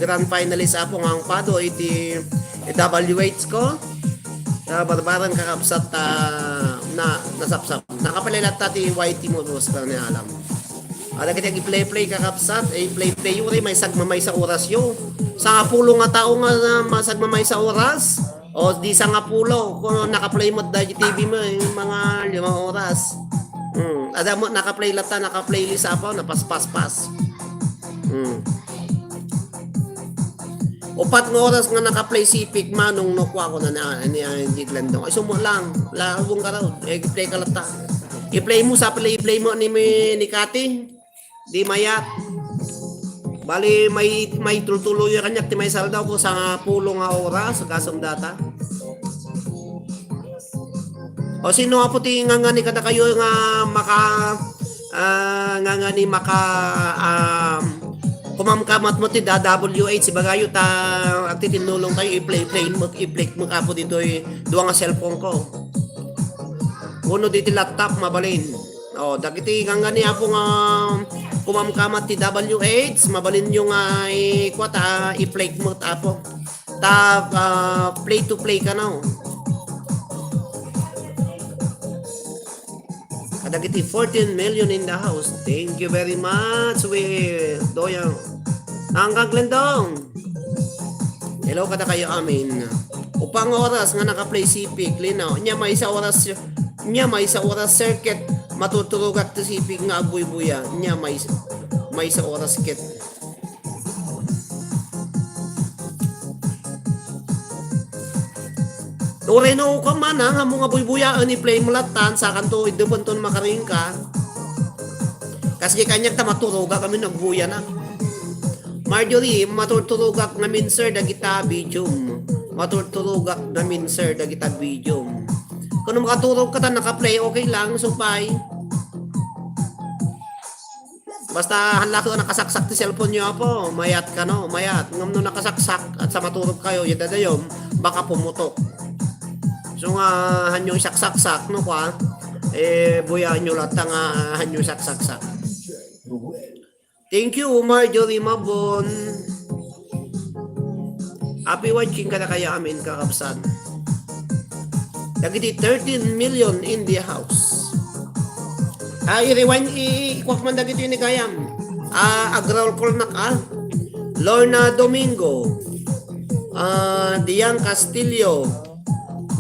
grand finalist apo ang pado iti WH ko. Barbarang kakabsat na nasapsap. Nakapalilat ti YT mo dos pa ni alam. Ada kita i-play kakapsat, i-play yuri may sagmamay sa oras yo. Sa nga pulo nga tao nga masagmamay sa oras. O di sa nga pulo kung naka-play mo dahil TV mo yung mga 5 oras. Ada mo naka-play lata, naka-playlist apo, napaspas-pas. Upat nga oras nga naka-play sipik manong nukwa ko na hindi glandong. Ay sumo lang, labong ka raw, i-play ka lata. I-play mo sa play mo ni Kati. Di mayat. Bali may tultuloy kanyak ti may saldaw ko sa pulo nga oras sa gasong data. O sino nga po ti nga ni kada kayo nga kumamkamat mo ti WH bagayo ta at tinulong tayo i-play mo kapo dito duwa nga cellphone ko. Uno dito laptop mabalin. O dagiti nga ni apo nga kumamkamat ti WH mabalin yung i-play mo apo. Play to play ka na. Kadagiti 14 million in the house. Thank you very much. Doyang. Hanggang Glendong. Hello kada kayo amin. Upang oras nga naka-play sipik linaw. Nya may sa oras circuit matuturugat to sipik nga buy-buya. Nya may sa oras kit. Ure no ka man nga mga buy-buya ni play mo latan sa kanto idupon ton makaring ka. Kasi kanya ta maturuga kami nagbuya na. Marjorie matutulugak namin sir dagita bidyum. Matutulugak namin sir dagita bidyum. Kung makaturog ka ta naka-play okay lang supay. Basta hanla ko nakasaksak ti cellphone nyo po, mayat ka no, mayat. Ngam no nakasaksak at sa maturog kayo, yadadayom, baka pumutok. So nga hanyo saksak no kwa buya nyo lahat nga hanyo saksak. Thank you Marjorie Mabon. Happy watching ka na kaya amin kakabsan. Dagiti 13 million in the house. I-rewind ikwak man dagiti ni kayam. Agrawal call na ka. Lorna Domingo. Dian Castillo.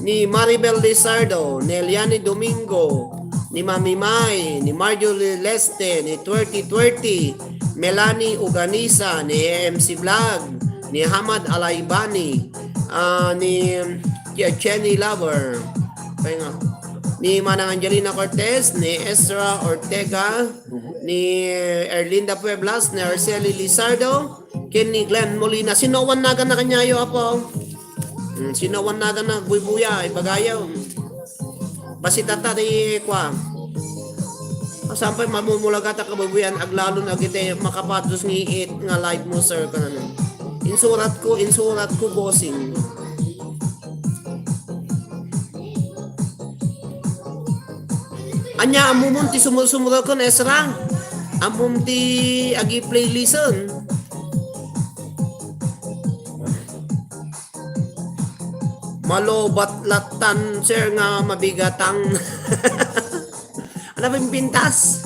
Ni Maribel Lizardo, ni Eliane Domingo, ni Mami May, ni Marjorie Leste, ni Twerty Twerty, Melanie Uganisa, ni MC Vlog, ni Hamad Alaibani, ni Jenny Lover, ni Manang Angelina Cortez, ni Ezra Ortega, ni Erlinda Pueblas, ni Arceli Lizardo, ni Glenn Molina. Sinowan na na kanyayo apo. Sinawan naga na buy-buya, ibagayaw. Basi tata di kwa. Sampay mamumulagat ka bubuyan, aglalon agite makapatos ng it nga live mo sir kanan. Insurat ko bossing. Anya amumunti sumur-sumur ko na esrang. Amunti agi playlisten. Malobat latan sir nga mabigatang. Ano ba yung pintas?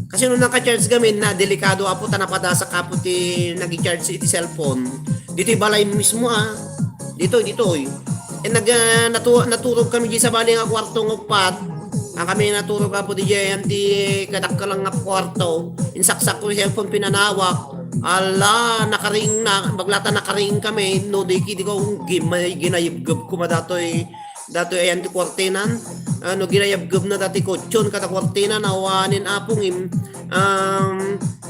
Kasi nung naka-charge gamin na delikado apo tanapada sa kapot nag-charge sa iti cellphone. Dito balay mismo Dito naturog kami di sa bali nga kwarto ng upat. Kami naturog apo di diyan di kadak ka lang nga kwarto. Insaksak ko yung cellphone pinanawak. Ala, nakaring na, baglata nakaring kami, no, di ko ginayibgab ko datoy ayan ti kwartinan, ginayibgab na dati kotsyon, kata kwartinan, awanin apong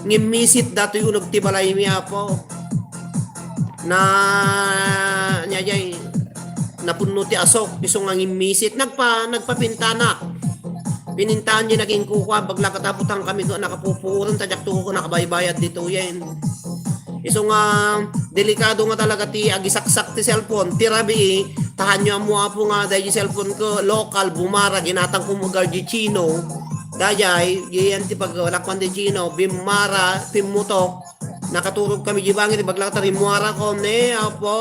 ngimisit datoy unog ti balay mi apo, nyayay, napuno ti asok, isong ang ngimisit, nagpapintanak, pinintahan niya naging kukuha, bagla kataputang kami doon, nakapupuran, tadyak tuko ko nakabaybayad dito yan. Isong delikado nga talaga ti agisaksak ti cellphone, ti rabi, tahan nyo mo po nga dahil yung cellphone ko, local, bumara, ginatang kumugar di chino, dahil, yan ti paglakwan di chino, bimara, pimutok, nakaturog kami di bangin, bagla katarimuara ko, apo,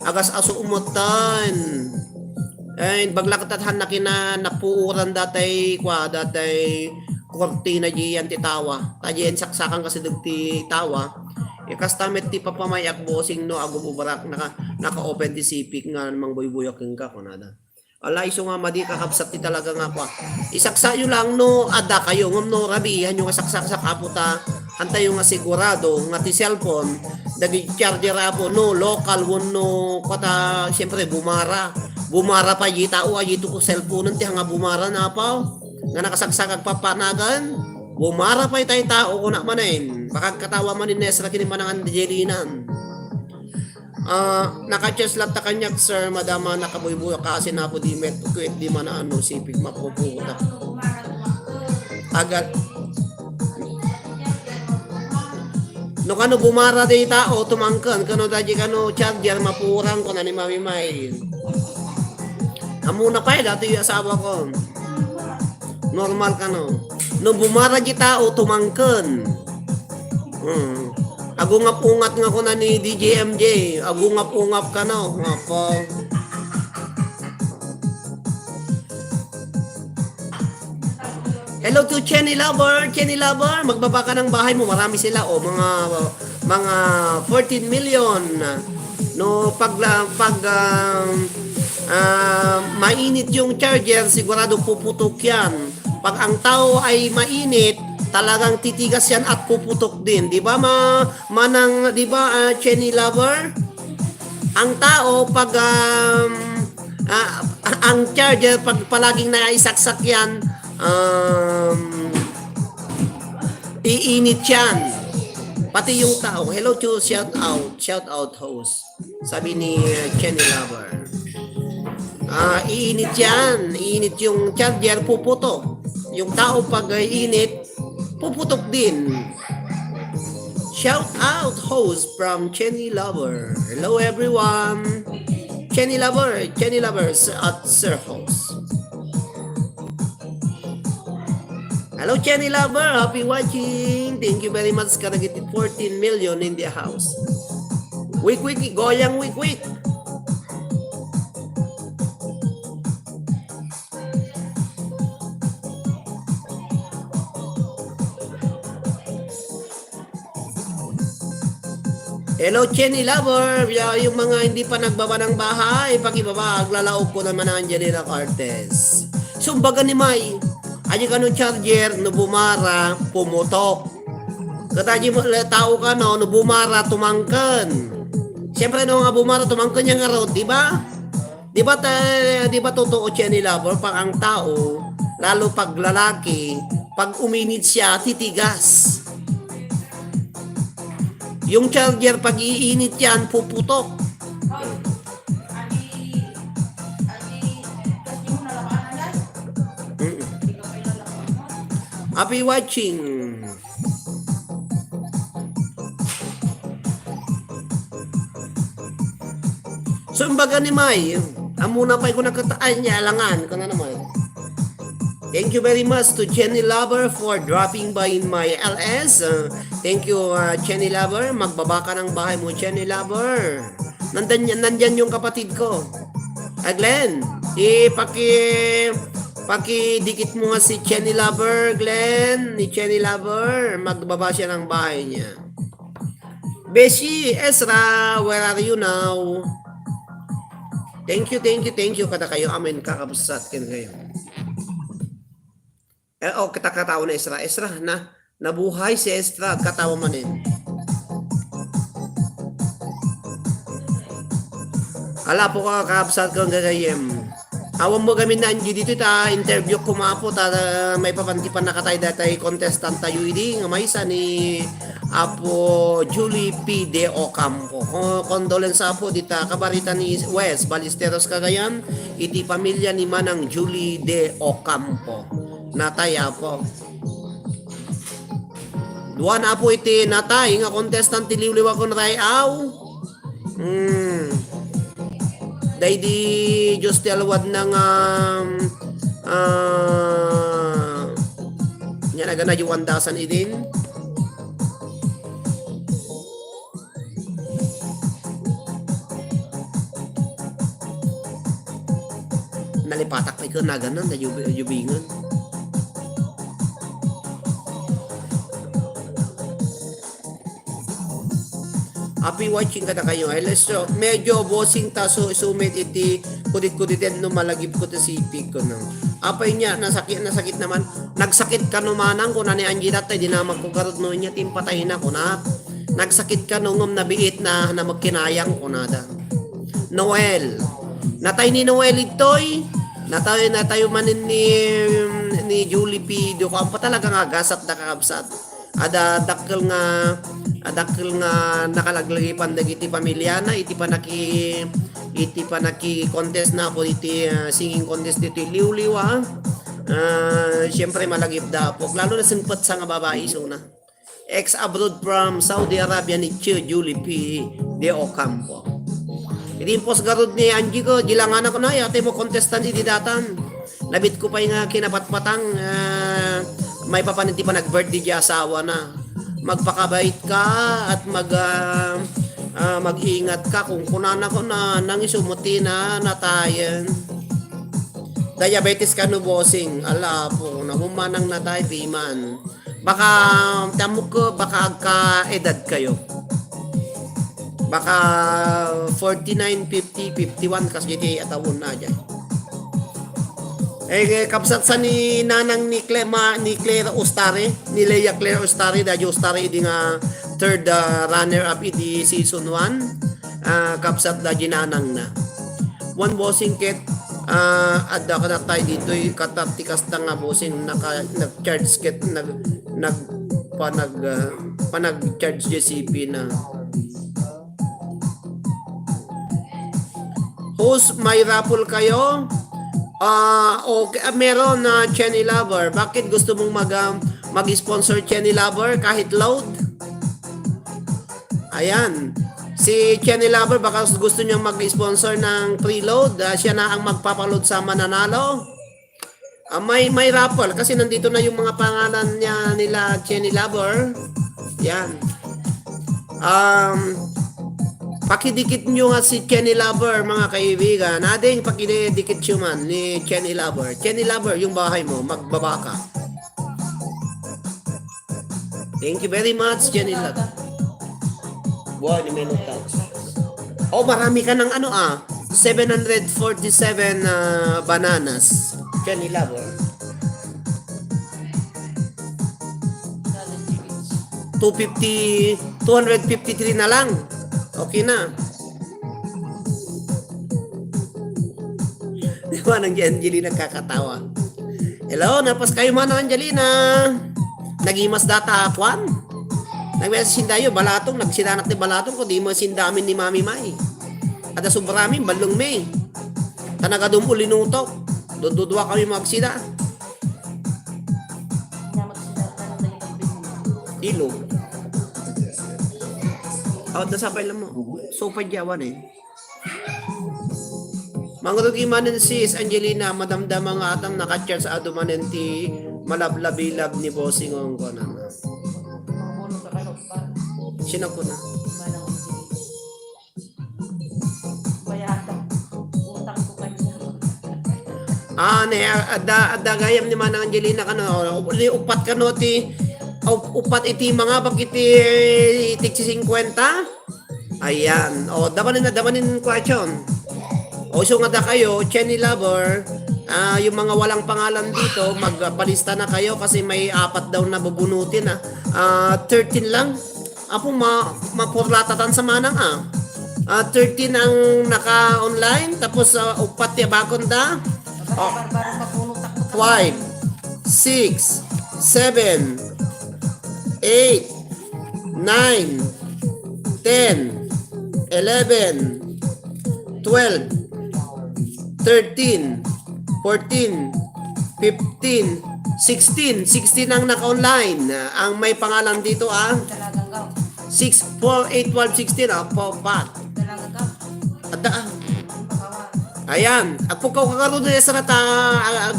agas aso umutan. Ay baglakathan na napuuran datay kortina diyan ti tawa. Tajen saksakan kasi dagti tawa. Kastamet ti papamayak bossing no agububarak naka-open ti sipik nga namang buybuyak ka kunada. Ala iso nga madi kakapsat ti talaga nga kwa. Isaksa yo lang no ada kayo ngam no rabihan yung saksak sa kaputa. Antay yung nga sigurado nga ti cellphone dagi charger apo no local no kata siyempre bumara pa yi tao ay ito ko cellphone ti nga bumara na pa nga nakasagsak papanagan bumara pa itay tao ko na manin pakagkatawa man ni Nesra kini manangan dijelinan naka-chess lang ta kanyak sir madama nakabuybuy kasi na po di met kuit di man sipig mapuputa agad no kano bumara di tao tumangkan kano daji kano charger mapurang ko na ni Mami May amuna pa dati yung asawa ko normal ka no bumara di tao tumangkan agungap-ungat nga ko na ni DJ MJ agungap-ungap ka no apo hello to Chenny Lover magbaba ka ng bahay mo marami sila mga 14 million no pag mainit yung charger sigurado puputok yan pag ang tao ay mainit talagang titigas yan at puputok din di ba manang di ba Chenny Lover ang tao pag ang charger pag palaging naisaksak yan iinit yan pati yung tao hello to shout out host sabi ni Chenny Lover iinit yan iinit yung charger puputok yung tao pag iinit puputok din shout out host from Chenny Lover hello everyone Chenny Lovers at Sir Host hello Chenny Lover, happy watching. Thank you very much. Karagiti 14 million in the house. Wik, goyang wik. Hello Chenny Lover, yung mga hindi pa nagbaba ng bahay, pakibaba, aglalaog ko naman ang Angelina Cortez. Sumbaga ni May. Aji ka no charger, no bumara, pumutok. Kataji mo tao ka no bumara, tumangkan. Siyempre no nga bumara, tumangkan niya nga road, di ba? Di ba totoo Chenny Lover, pag ang tao, lalo pag lalaki, pag uminit siya, titigas. Yung charger, pag iinit yan, puputok. Happy watching. So, imbaga ni May, amuna pa ko nagkataan niya, alangan ko na naman. Thank you very much to Jenny Lover for dropping by in my LS. Thank you, Jenny Lover. Magbaba ka ng bahay mo, Jenny Lover. Nandyan yung kapatid ko. Glenn, pakidikit mo nga si Jenny Lover, Glenn. Ni Jenny Lover, magbaba siya ng bahay niya. Beshi, Ezra, where are you now? Thank you. Kada kayo, amin, kakabusat kayo. Kita katawa na Ezra. Ezra, nabuhay si Ezra, katawa manin. Ala po ka, kakabusat kang gagayem. Awan mo kami na anji dito, interview ko mapo, may papantipan na katay datay contestant tayo hindi, nga may isa ni Apo Julie P. De Ocampo. Condolence po dita kabarita ni West Ballesteros Cagayan, iti pamilya ni Manang Julie De Ocampo. Natay po. Duwan po iti natay nga contestant tiliwliwa ko natay aw. Dahil di Diyos ti alwad ng yan aga na yung 1,000 idin. Nalipatak pa ikaw na ganan na yubingan. Happy watching kada kayo. So, medyo bossing taso sumit iti kudit-kuditin no malagip ko ta sipig ko no. Apay niya nasakit naman. Nagsakit ka no manang ko na ni Angie datay dinamag ko garod no niya timpatay na ko na. Nagsakit ka no ngom nabiit na magkinayang ko nada. Noel. Natay ni Noel itoy. Natayo manin ni Julie P. Do ko pa talaga nga gasat na kakabsat. Ada dakkel nga nakalaglagi pandagiti pamilya na iti pa naki contest na po iti singing contest dito liwliwa. Siyempre malagip dapok lalo na singpot sa nga babae so na ex abroad from Saudi Arabia ni Julie P. De Ocampo. Iti post garod ni Angie ko gilangan ako na ate mo contestant iti datan. Labit ko pa nga kinapatpatang may papaniti pa nag-birthday di asawa na. Magpakabait ka at mag-ingat ka kung kunan ako na nang isumuti na natayan. Diabetes ka no bossing. Ala po, nahumanang natay piman. Baka tamo ko baka ka-edad kayo. Baka 49, 50, 51 kasi di atawon na dyan. Kapsat sa ni nanang ni Claire Ustare, ni Leia Claire Ustare, dahil Ustare di nga third runner-up di season 1. Kapsat da ginanang na. One bossing kit, at da ka tayo dito, katatikas na nga bossing, nag-charge kit, panag-charge JCP na. Host, may raffle kayo? Okay, meron na Chenny Lover. Bakit gusto mong mag-sponsor Chenny Lover kahit load? Ayan. Si Chenny Lover baka gusto niyang mag-sponsor ng preload. Siya na ang magpapaload sa mananalo. May raffle kasi nandito na yung mga pangalan niya nila Chenny Lover. Yan. Pakidikit nyo nga si Chenny Lover mga kaibigan. Ading pakidikit nyo man ni Chenny Lover. Chenny Lover, yung bahay mo, magbaba ka. Thank you very much, Chenny Lover. Buwan ni Menotax. Marami ka ng 747 bananas. Chenny Lover. 253 na lang. Okay na. Di ba nang Angelina kakatawa? Hello, napas kayo man Angelina. Nagimas data akwan. Nagmessage sindayo, balatong, nagsidanat ni balatong ko, di mo sindamin ni Mami Mai. Ada sobramin, balong may. Tanagadum ulinutok. Dududwa kami magsida. Ilog. Awat na sapay lang mo. So, padyawan eh. Mangrugi manen sis Angelina madamdam mga atam nakachat sa adumanen ti malablabilab ni bossing ang ko na. Mamuno ka kayo pa. Sino ko na? Manang bayatan. Utang ko kanya. Ne ada gayam ni Manang Angelina kano upat kano ti upat iti mga bagiti iti 50. Ayan. O dabanin question. O so nga da kayo, Chenny Lover, yung mga walang pangalan dito, magpalista na kayo kasi may 4 daw na bubunutin 13 lang. Apo mapurlatatan sa manang 13 ang naka-online tapos upat ya bakon da. Barbarong mapuno takot. 5, 6, 7, 8, 9, 10, 11, 12, 13, 14, 15, 16. 16 ang naka-online. Ang may pangalan dito Dalagang gaw. 6, 4, 8, 12, 16. Pat. Dalagang gaw. Ada. Pakawa. Ayan. Pukaw kakaroon na esra ta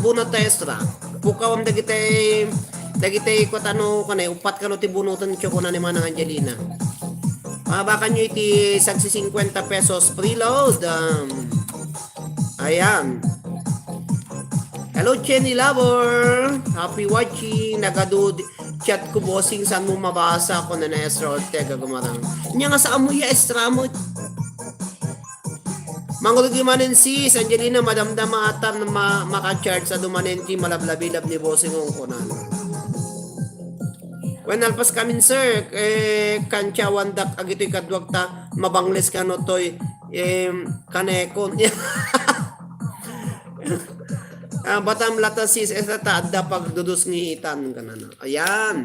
bunot ta esra. Pukaw am dagitay ko tano kanay upat kano ti bunutan ko na ni Manang Angelina. Mabakan nyo iti sagsi 50 pesos preload. Ayan. Hello Chenny Lover. Happy watching. Nagado chat ko bossing saan mo mabasa ko na Esra Ortega gumarang. Nya nga sa amoy estra mo. Mangulugi manin sis Angelina madamdam atam na maka-charge sa dumanenti malablabilab ni bossing ng kunan. When alpas kamin sir, kancha wandak agito'y kadwag ta mabangles ka no to'y kanekon. Batam lata sis esata adda pagdudus ng itan ka na. Ayan,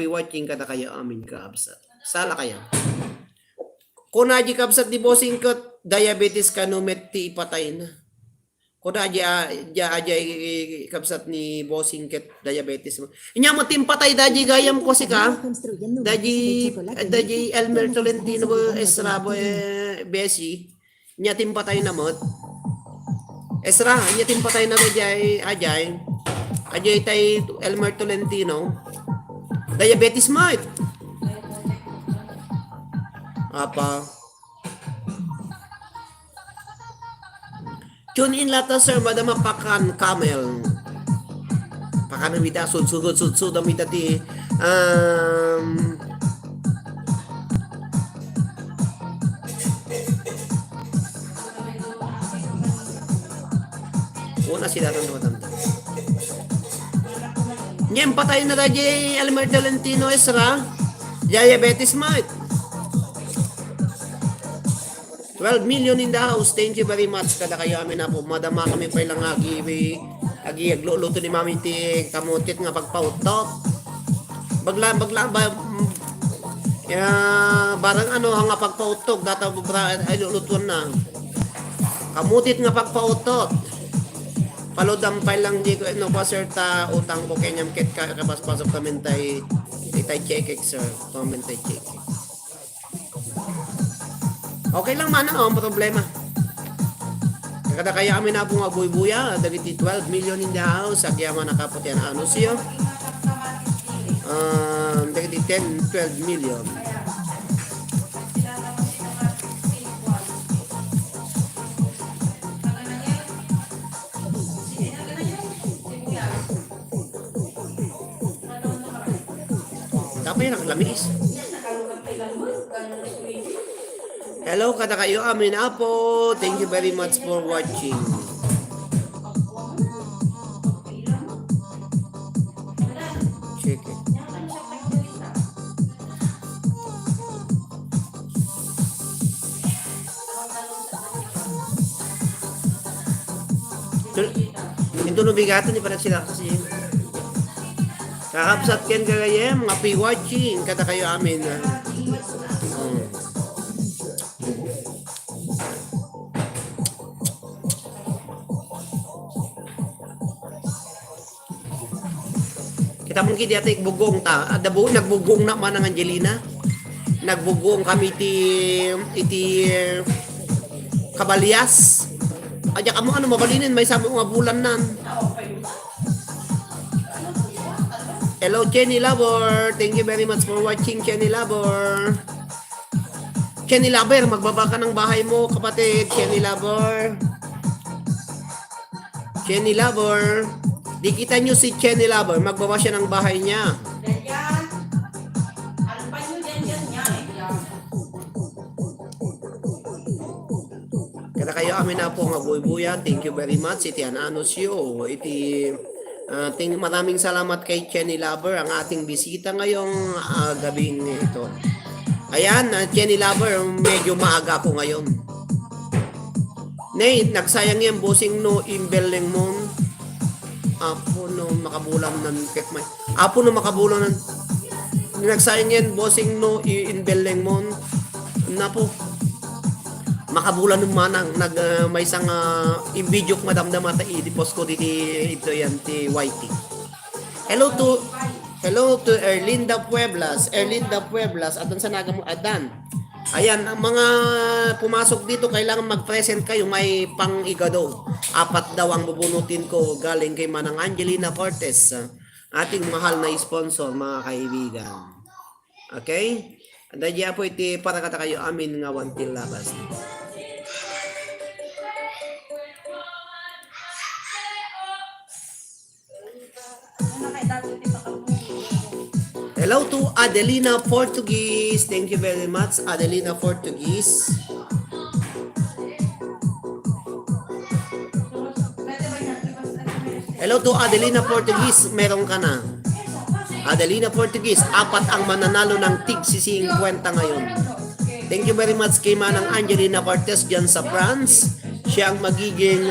watching ka na kayo amin kabsat. Sala kaya. Kung naji kabsat di bossing ko, diabetes ka no ti ipatay na. Kung naji kabsat ni bossing ket diabetes mo. Inya mo timpatay daji gayam ko si ka. Daji Elmer Tolentino Esrabo Besi. Inya timpatay na mo. Esra, inya timpatay na ajay tay Elmer Tolentino. Diabetes mo. Apa? Tune in lata sir, madama pakan camel. Pakan mida sud amita ti una sila ron tumatanda. Nyem patay na daji Elmer Tolentino Esra. Diabetes might. 12 million in the house. Thank you very much. Kada kayo amin na po. Madama kami pa ilang agi agluluto ni mami ti kamutit nga pagpautot. Bagla ba barang ano nga pagpautok data ay lulutuan na. Kamutit nga pagpautot. Palodam pa lang di ko no pa sir ta utang ko kenyam ket ka kapaspasok kami tay check sir. Comment tay check. Okay lang man ang problema. Kada kaya kami na pong abuy-buya, dagiti 12 million in the house, agya man nakaputi na ano siya. Dagiti 10, 12 million. Tapos yung naklamis. Hello, kada kayo amin apo. Thank you very much for watching. Check it. Ito nubigatan ni parang sila kasi. Kakapsat ken kagayem, mga watching kada kayo amin. Kita mungkin di atik bugong ta. Ada bu nagbugong na man ang Angelina. Nagbugong kami iti Kabalias. Adya ka mo ano mabalinin, may sabi nga bulan nan. Hello, Jenny Labor. Thank you very much for watching, Jenny Labor. Jenny Labor, magbaba ka ng bahay mo, kapatid. Jenny Labor. Jenny Labor. Di kita nyo si Jenny Labor, magbaba siya ng bahay niya. Yan. Ano pa nyo yan? Kada kayo amin na po nga buy-buya. Thank you very much. Iti ananos yo. Maraming salamat kay Jenny Lover, ang ating bisita ngayong gabing ito. Ayan, Jenny Lover, medyo maaga ako ngayon. Nate, nagsayang yan, bossing no, imbeleng mo. Apo no, makabulan ng ketmay. Apo no, makabulan ng... Nagsayang yan, bossing no, imbeleng mo. Napo. Makabulan ng manang may isang imbidyok madamdam at i-post ko dito ito yan ti YT. Hello to Erlinda Pueblas at sa naga mo Adan. Ayan, ang mga pumasok dito kailangan mag-present kayo, may pang-igado. 4 daw ang bubunutin ko galing kay Manang Angelina Cortez, ating mahal na sponsor, mga kaibigan. Okay? Dadya po iti para kata kayo amin nga wantil labas. Hello to Adelina Portuguese. Thank you very much, Adelina Portuguese. Hello to Adelina Portuguese. Meron ka na. Adelina Portuguese, 4 ang mananalo ng tig 50 ngayon. Thank you very much kay Manang Angelina Cortez dyan sa France. Siya ang magiging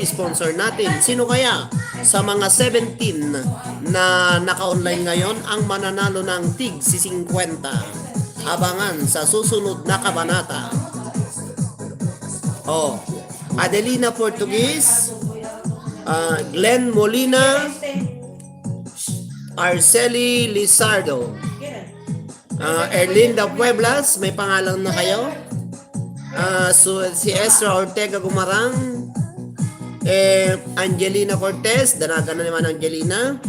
sponsor natin. Sino kaya sa mga 17 na naka-online ngayon ang mananalo ng tig 50? Abangan sa susunod na kabanata. Oh, Adelina Portuguese, Glenn Molina, Arceli Lizardo, Erlinda Pueblas, may pangalan na kayo. Si Ezra Ortega Gumarang, Angelina Cortez, danagan na naman Angelina.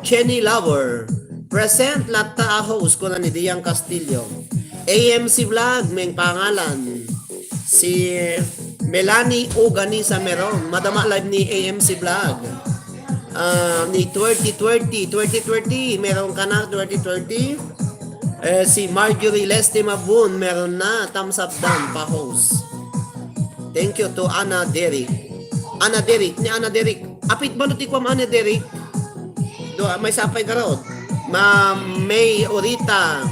Jenny Lover, present lata host ko na ni Diang Castillo. AMC Vlog, may pangalan. Si Melanie Oganisa meron, madama live ni AMC Vlog. Ni 2020, meron ka na 2020. Si Marjorie Leste Mabun, meron na, thumbs up down pa host. Thank you to Ana Derek. Ana Derek. Apit ba nuti ko Ana Derek? Do may sapay karot. May Orita.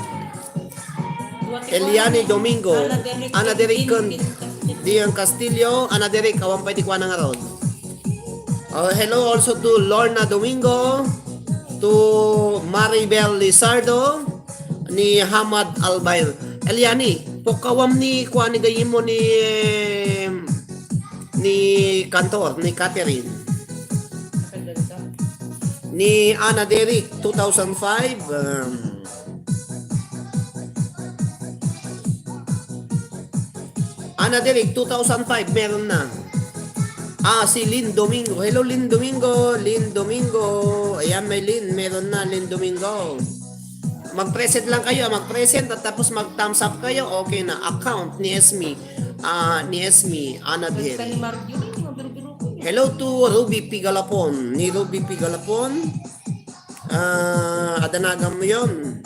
Eliane Domingo. Ana Derek con Diang Castillo. Ana Derek, awan pa itikwa na nga rod. Hello also to Lorna Domingo, to Maribel Lizardo, ni Hamad Albayr. Eliani, pokawam ni kuani gayim mo ni Kantor, ni Catherine. Ni Ana Derek, 2005. Ana Derek, 2005, meron na. Si Lynn Domingo. Hello, Lynn Domingo. Ayan, may Lynn. Meron na, Lynn Domingo. Mag-present lang kayo. Mag-present at tapos mag-thumbs up kayo. Okay na. Account ni Esme. Ana Derek. Hello to Ruby Pigalapon. Ni Ruby Pigalapon. Adanagam mo yun.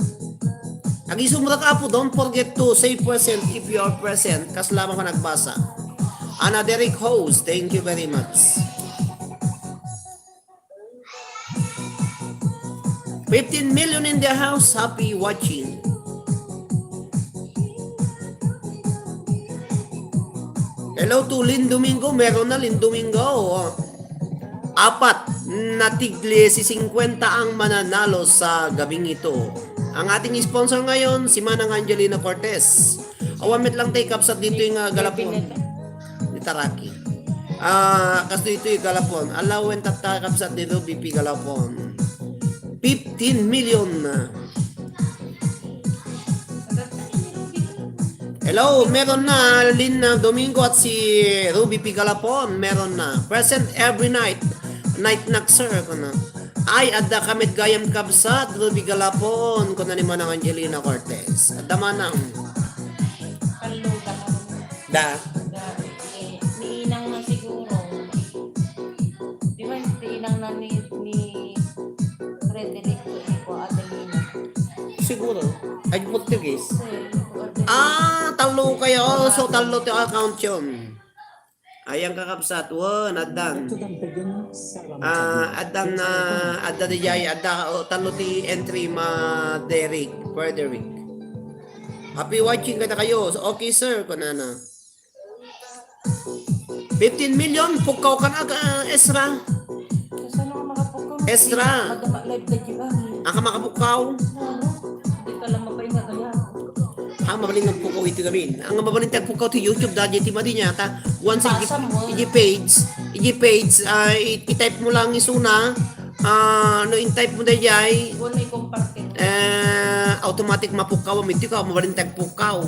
Agisumrat apo, don't forget to say present if you are present. Kas lamang ka nagbasa. Ana Derek host, thank you very much. 15 million in the house, happy watching. Hello to Lynn Domingo, meron na Lynn Domingo. 4 na tigli si 50 ang mananalo sa gabing ito. Ang ating sponsor ngayon, si Manang Angelina Cortez. Awamit lang take up sa dito yung galapon. Taraki. Kasi ito yung galapon. Alawen tatakap sa dito BP galapon. 15 million na. Hello, meron na Lynn Domingo at si Ruby Pigalapon. Meron na. Present every night. Night sir. Kuna. Ay, adda kamit gayam kabsat. Ruby Galapon. Kuna ni Manang Angelina Cortez. Adda manang. Kaluga ka. Da. Niinang na siguro. Di ba niinang na ni Frederick ko Adelina? Siguro. Ay, Portuguese. Kasi, Talo kayo. So, talo to account yun. Ayang kakabsat. Wan, adan. Adan na, adda di jay, adda, talo ti entry ma Frederick. Happy watching kada kayo. So, okay, sir. Kunana. 15 million. Pukaw ka na, Ezra. Saan ako makapukaw? Ezra. Live na di ba? Ang ka makapukaw. Hindi ka lang mapahinga kaya. Ang mabaling ng pukaw ito gamin. Ang mabaling ng pukaw to YouTube dahil ti madi niya ta. Once Basa mo. i-page, i-type mo lang isuna. No in-type mo dahil jay. Wala i-comparte. Automatic mapukaw. Miti ka, mabaling ng pukaw.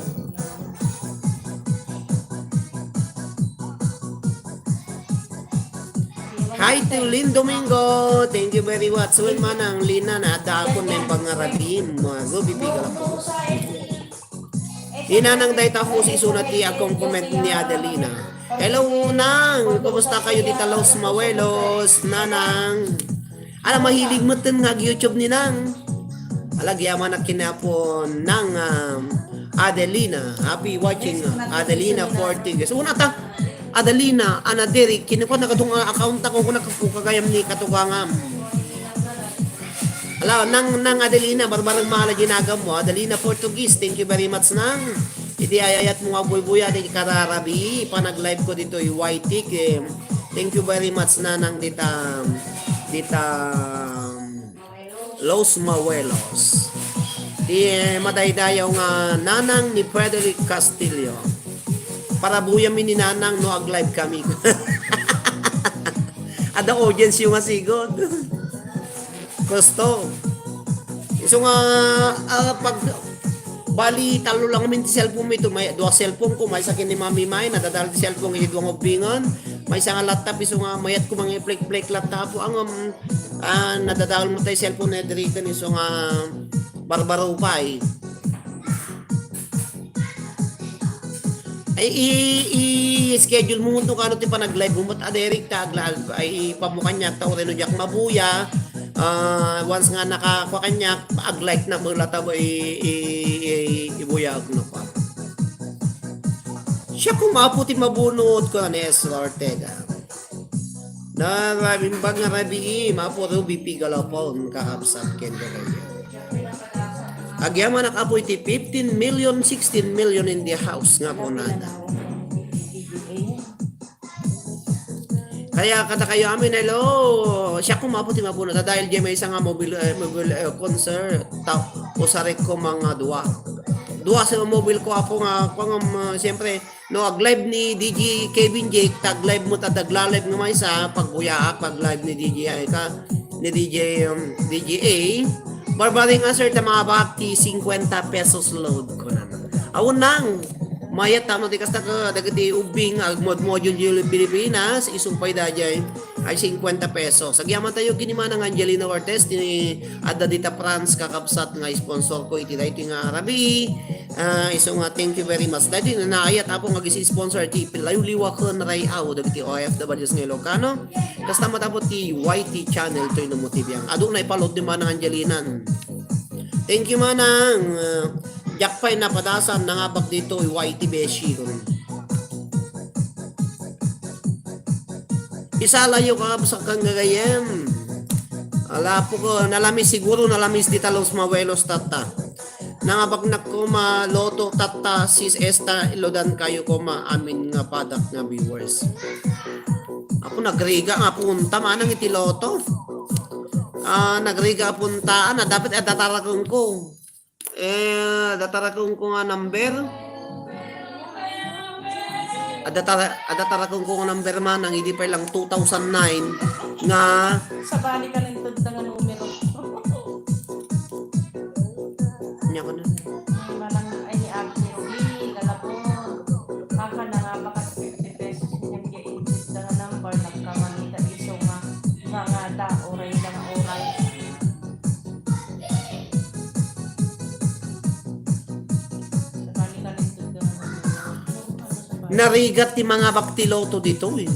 Hi to Lynn Domingo. Thank you very much. So, manang Lina na adakon na yung pangarabim. Mga bibigal ako. Hinanang dahil ako si sunat ni akong comment ni Adelina. Hello, Nang. Kumusta kayo dito, Los Mawelos? Nanang. Alam, mahilig mo tin nga YouTube ni Nang. Alagyaman na kinapon ng Adelina. Happy watching Adelina Fortigues. Una ta, Adelina, Derek, kinukuha na katong account ako kung nakakagayam ni katugangam. Ala, nang Adelina, barbarang mahal ginagam mo. Adelina Portuguese, thank you very much nang. Iti ayayat mo nga buy-buya, di kararabi. Panag-live ko dito, YT. Thank you very much na nang dita Los Mawelos. Di madaydayaw nga nanang ni Frederick Castillo. Para buyami ni nanang no ag-live kami. Ada audience yung masigod. Gusto. So nga, pag bali talo lang min ti cellphone mo ito, may dua cellphone ko, may sakin ni Mami May, nadadal ti cellphone iti duwang obingan, may isang laptop, iso nga mayat ko mga plek-plek laptop, ang nadadal mo tayo cellphone na diritan, iso nga barbaro pa eh. Ay i-schedule mo ito kano ti panag-live mo at Derek taglag ay pamukan niya tao rin jak mabuya. Once nga nakakuha kanya ag-like na mula tabo ibuyag na pa. Siya kumaputi mabunod ko na Ezra Ortega. Na rabing bag nga rabi mapuro bipigalapon kakabsat kendo kayo. Agyaman nakapoy ti 15 million, 16 million in the house nga po nada. Kaya kata kayo amin, hello. Siya kumaputi mabunod dahil di may isang mobile concert. Usarek ko mga Dua sa mobile ko ako nga siyempre no ag-live ni DJ Kevin Jake tag-live mo tadagla-live nga may isa pagbuya pag-live ni DJ ka ni DJ A. Barbaring answer ta mga bakti 50 pesos load ko na. Awon nang mayat tamo ti kasta ka dagiti ubing module yung Pilipinas isumpay dajay ay 50 pesos. Sagyaman tayo kinima ng Angelina Cortez ni adda dita France kakabsat nga sponsor ko iti dayto nga Arabi. Iso nga thank you very much. Dahil na naayat ako nga gisi-sponsor ti Pilayuliwa ko na ray aw dagiti OFWs nga Ilocano. Kasta matapot ti YT channel to ino motibyang. Adu na ipalod ni manang Angelina. Thank you manang. Jakpay na padasan na nga bag dito YT Beshi ko. Isalayo ka sa kang gagayem. Ala po ko nalamis siguro nalamis di Los Mawelos tata. Nangabagnak ko ma loto tata sis esta ilodan kayo ko ma amin nga padak nga viewers. Ako nagriga nga punta manang iti loto. Nagriga puntaan na dapat datarakon ko. Datarakon ko nga number. Adatarakon ko nga number man ang hindi pa lang 2009 nga Sa bali ka lang ito nga numero. niya ko na. Malang ay ni Ate Ruby, Galapon. narigat ti mga baktiloto dito eh.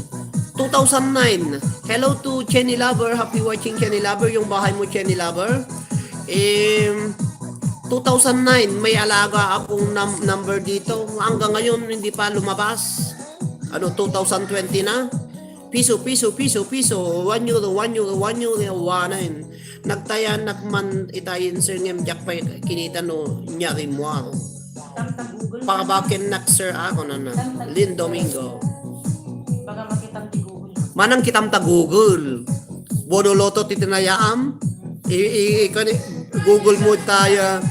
2009. Hello to Chenny Lover. Happy watching Chenny Lover. Yung bahay mo Chenny Lover. 2009 may alaga akong number dito. Hanggang ngayon hindi pa lumabas. 2020 na. Piso. 1 euro. Nagtaya nakman itayin sir ngem jak pa kinita no nyari mo. Tang Google. Pakabakin nak sir ako na. Lin Domingo. Baka makitang di Google. Manang kitam ta Google. Bonoloto titinayaam. Google mo tayo.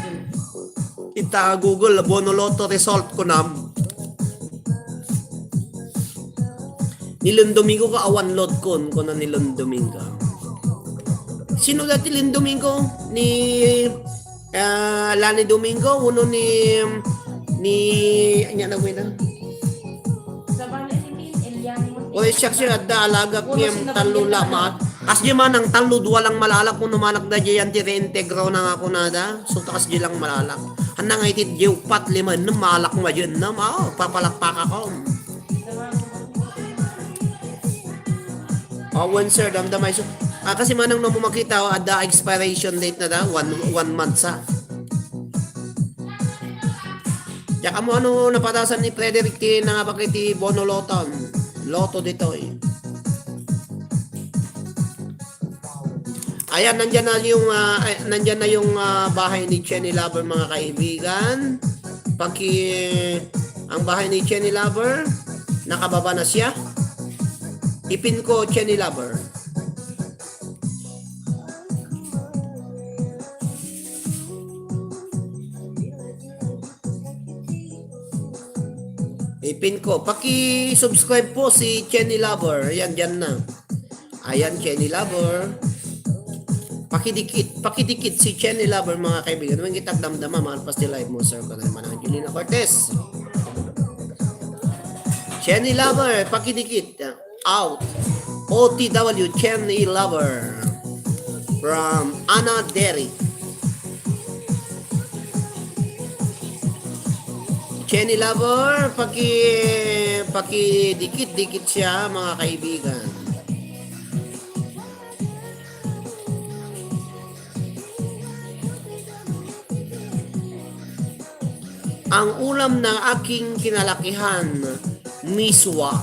Ita Google Bonoloto result ko nam. Nilon Domingo ka awan load kon na nilon Domingo. Sino dati Lin Domingo? Ni Lani Domingo, uno ni anya na wena. Sa bala si Elian. O siya da alaga kiyem talo lama. As di man ang talud walang malalak kung numalak da diyan ti reintegro na ako nada. So takas di lang malalak. Hanang itit diw pat lima nang malak mo diyan na papalakpak ako. One sir damdamay so. Kasi manang nung makita ada expiration date na da 1 month sa. Tsaka mo napatasan ni Frederick ti nga bakiti Bonoloton. Loto dito eh. Ayan, nandyan na yung bahay ni Chenny Lover mga kaibigan. Ang bahay ni Chenny Lover, nakababa na siya. Ipin ko Chenny Lover. Ipin ko. Paki-subscribe po si Chenny Lover. Ayan, dyan na. Ayan, Chenny Lover. Pakidikit si Chenny Lover mga kaibigan. Huwag kitang damdama, mahal pas di live mo, sir. Kanal man ang Angelina Cortez. Chenny Lover, pakidikit. Out. OTW, Chenny Lover. From Anna Derry. Chenny Lover, pakidikit-dikit siya mga kaibigan. Ang ulam ng aking kinalakihan, miswa.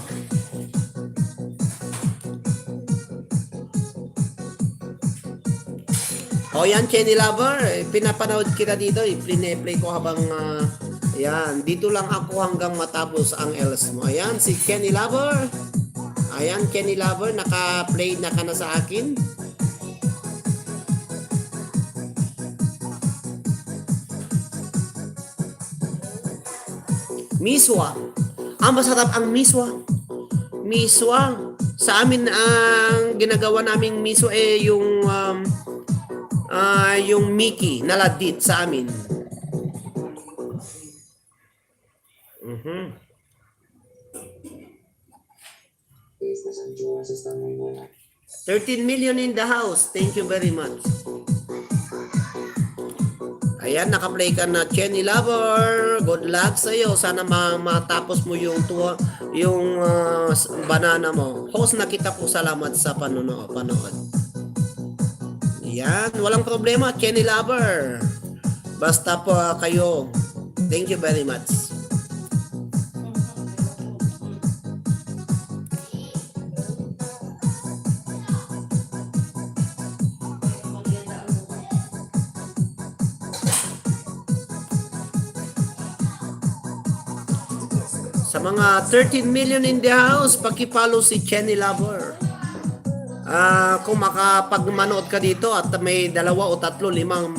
O yan, Chenny Lover, pinapanood kita dito, play ko habang ayan, dito lang ako hanggang matapos ang else mo. Ayan, si Chenny Lover. Ayan, Chenny Lover, naka-play na ka na sa akin. Miswa. Masarap ang miswa. Miswa. Sa amin, ang ginagawa naming miswa yung Mickey na ladit sa amin. 13 million in the house. Thank you very much. Ayan, naka-play ka na Chenny Lover. Good luck sa iyo. Sana matapos mo yung banana mo. Host na kita po. Salamat sa panonood. Ayan, walang problema Chenny Lover. Basta po kayo. Thank you very much. Sa mga 13 million in the house, paki-follow si Chenny Lover. Kung makapagmanood ka dito at may 2 o 3, 5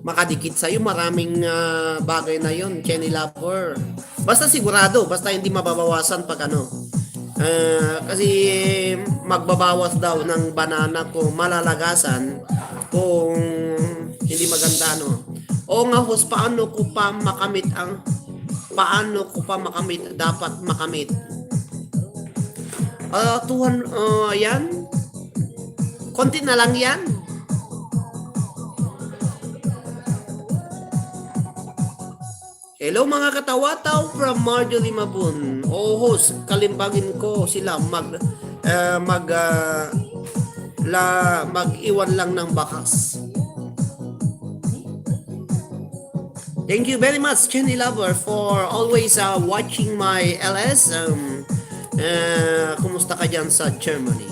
makadikit sa'yo, maraming bagay na yon Chenny Lover. Basta sigurado, basta hindi mababawasan pag kasi magbabawas daw ng banana kung malalagasan, kung hindi maganda O nga host, paano ko pa makamit dapat makamit? Yan. Konti na lang yan. Hello mga katawataw from Marjorie Mabun. Host, kalimbagin ko sila mag-iwan lang ng bakas. Thank you very much, Jenny Lover, for always watching my LS. Kumusta ka dyan sa Germany?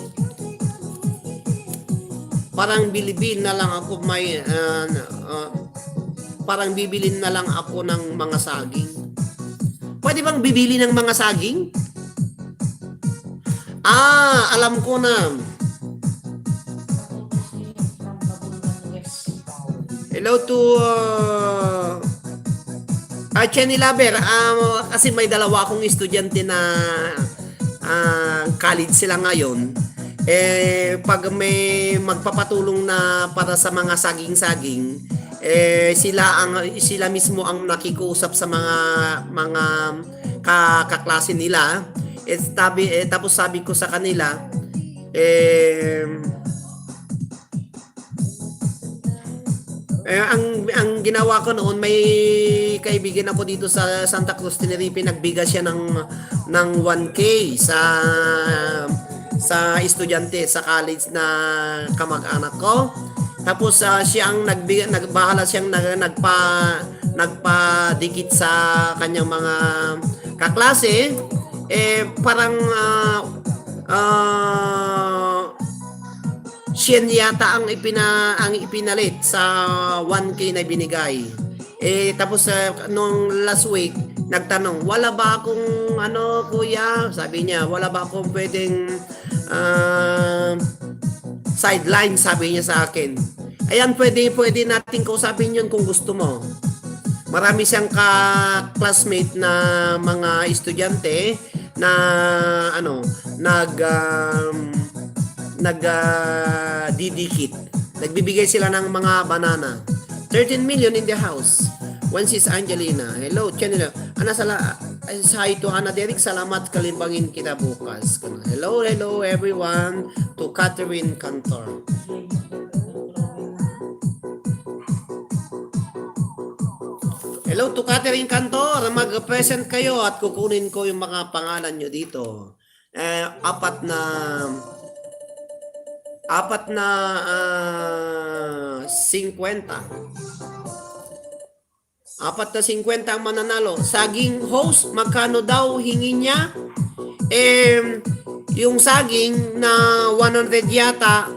Parang bilibin na lang ako parang bibilin na lang ako ng mga saging. Pwede bang bibili ng mga saging? Alam ko na. Hello to Jenny Laber. Kasi may dalawa akong estudyante na college sila ngayon. Pag may magpapatulong na para sa mga saging-saging, sila mismo ang nakikusap sa mga kaklase nila. Tapos sabi ko sa kanila, ang ginawa ko noon, may kaibigan ako dito sa Santa Cruz, Tenerife, nagbigas siya ng 1K sa estudyante sa college na kamag-anak ko. Tapos siya ang nagbahala siyang nagpadikit sa kanyang mga kaklase. Parang siya yata ang ipinalit sa 1K na binigay. Tapos nung last week nagtanong, wala ba akong kuya? Sabi niya, wala ba akong pwedeng sideline, sabi niya sa akin. Ayan, pwede natin kausapin yun kung gusto mo. Marami siyang ka-classmate na mga estudyante na didikit. Nagbibigay sila ng mga banana. 13 million in the house. One is Angelina. Hello, channel. Hi to Ana Derek. Salamat, kalimbangin kita bukas. Hello everyone to Catherine Cantor. Hello to Catherine Cantor. Mag-present kayo at kukunin ko yung mga pangalan nyo dito. Apat na 50 ang mananalo. Saging host, magkano daw hingi niya? Yung saging na 100 yata,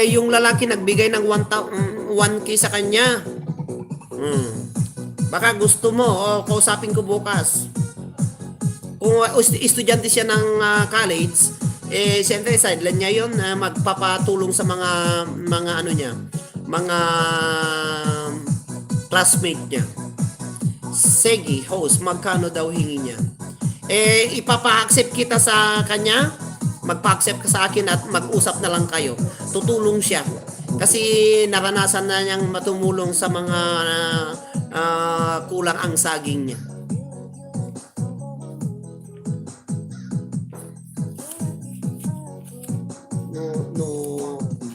yung lalaki nagbigay ng 1K sa kanya. Baka gusto mo, kausapin ko bukas. Kung estudyante siya ng college, siyempre sideline niya yun, magpapatulong sa mga classmate niya. Sige, host, magkano daw hingi niya? Ipapa-accept kita sa kanya, magpa-accept ka sa akin at mag-usap na lang kayo. Tutulong siya. Kasi naranasan na niyang matumulong sa mga kulang ang saging niya.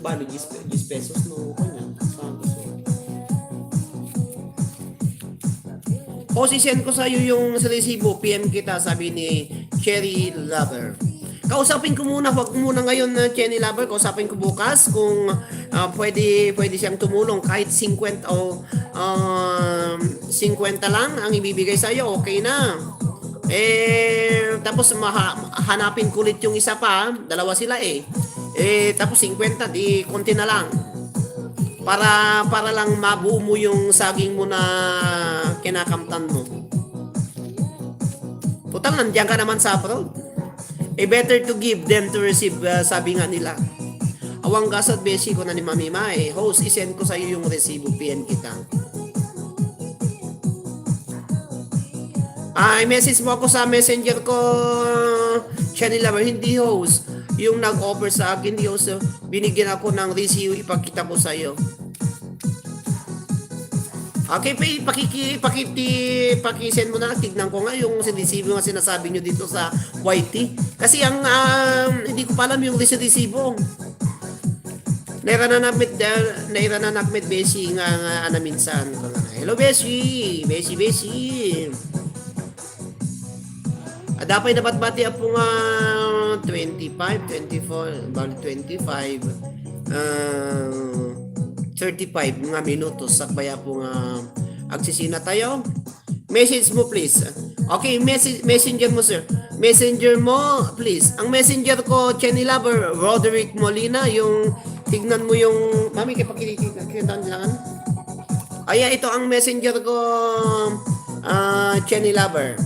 Bali, 10 pesos no kanya. Sisend ko sa iyo yung resibo, PM kita, sabi ni Cherry Lover. Kausapin ko muna, wag muna ngayon na Cherry Lover, kausapin ko bukas kung pwede siyang tumulong kahit 50 o 50 lang ang ibibigay sa iyo, okay na. Tapos hanapin ko ulit yung isa pa, dalawa sila tapos 50, di konti na lang. Para lang mabuo mo yung saging mo na kinakamtan mo. Putang, nandiyan ka naman sa abroad. Better to give than to receive, sabi nga nila. Awang gasat besi ko na ni Mami Mae. Host, isend ko sa iyo yung resibo, PM kita. I-message mo ako sa messenger ko, channel Lover, hindi host. Yung nag-offer sa akin, hindi host. Binigyan ako ng resibo, ipakita ko sa iyo. Okay, pakisend mo na. Tignan ko nga yung resibo nga sinasabi nyo dito sa YT. Kasi ang hindi ko pa alam yung resibo. Naira na nakmet besi nga minsan. Hello, Beshi. Beshi. Dapat dapat bati po nga 25, 24, bali 25, 35 mga minutos. Sakbaya po nga agsisina tayo. Message mo please. Okay, messenger mo sir. Messenger mo please. Ang messenger ko, Chenny Lover, Roderick Molina. Yung tignan mo yung... Mami, kapag lang. Ay, ito ang messenger ko, Chenny Lover.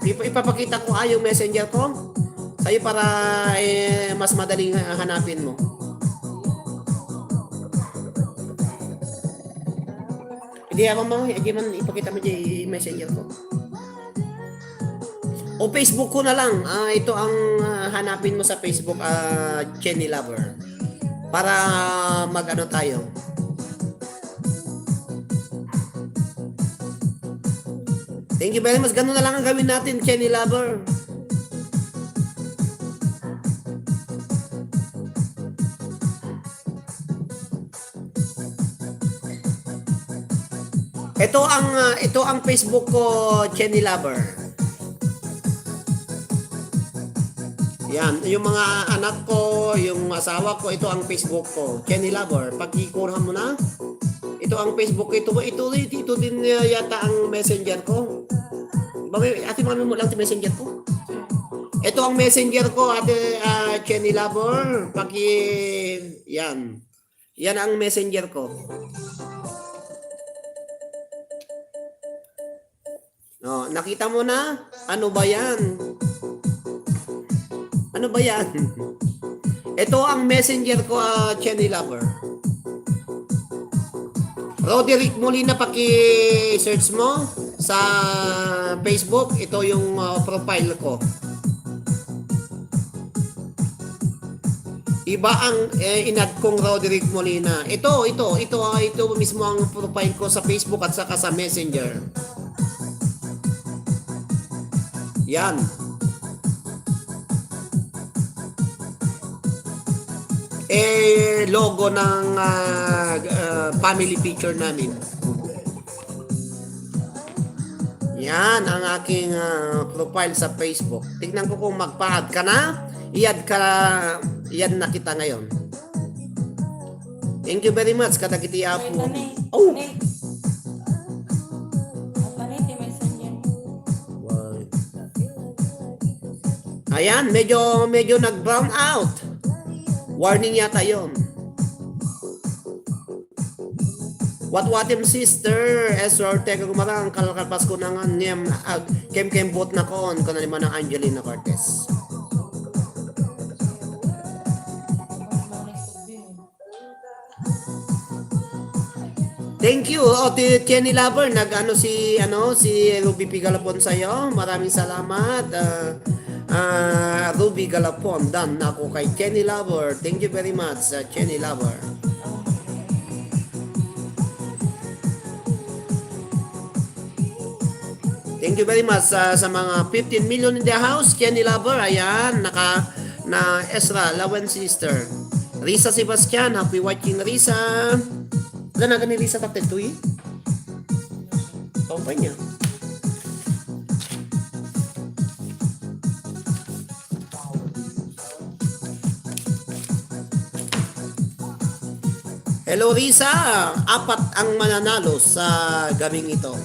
Ipapakita ko yung messenger ko sa'yo para mas madaling hanapin mo. Hindi ako man ipakita mo yung messenger ko. O Facebook ko na lang. Ito ang hanapin mo sa Facebook, Chenny Lover. Para mag-ano tayo. Thank you very much. Ganun na lang ang gawin natin, Chenny Lover. Ito ang Facebook ko, Chenny Lover. Yan, yung mga anak ko, yung asawa ko, ito ang Facebook ko, Chenny Lover. Pag-ikuran mo na, ito ang Facebook ko, ito din yata ang messenger ko. Ate, mami mo lang sa messenger ko. Ito ang messenger ko, ate Chenny Lover. Yan. Yan ang messenger ko. Oh, nakita mo na? Ano ba yan? Ano ba yan? Ito ang messenger ko, Chenny Lover. Roderick Molina, paki-search mo sa Facebook. Ito yung profile ko. Iba ang inad kong Roderick Molina. Ito mismo ang profile ko sa Facebook at saka sa Messenger. Yan. Logo ng family picture namin. Yan ang aking profile sa Facebook. Tignan ko kung magpa-add ka na. I-add na kita ngayon. Thank you very much. Kadagiti po. Oh! Ayan, medyo nag-brown out. Warning yata yon. What sister Esor teka kumarang kalkalpas ko nang niyam kem bot na kon na naman ng Angelina Cortez. Thank you. Chenny Lover, si Ruby Pigalapon sa iyo. Maraming salamat. Ruby Galapon, done na ako kay Chenny Lover. Thank you very much, Chenny Lover. Thank you very much sa mga 15 million in the house, Chenny Lover. Ayan, na Ezra, Lawen Sister. Risa Sebastian, happy watching Risa. Wala na gani Risa Tatetuy? Pa niya. Hello Risa, 4 ang mananalo sa gabing ito.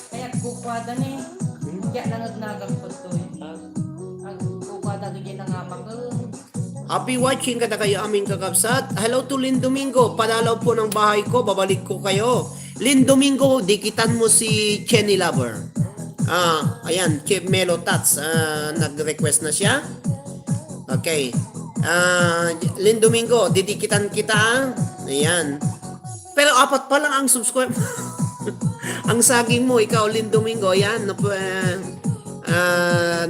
Kaya kukwada ni, kaya nangagnagam ko to. Ang kukwada doon yung nangamak. Happy watching kada kayo aming kakabsat. Hello to Lynn Domingo, padalaw po ng bahay ko, babalik ko kayo. Lynn Domingo, dikitan mo si Chenny Lover. Ayan, Chip Melo Tats, nag-request na siya. Okay. Lynn Domingo, didikitan kita. Ayan. Pero 4 pa lang ang subscribe. Ang saging mo, ikaw, Lynn Domingo. Ayan.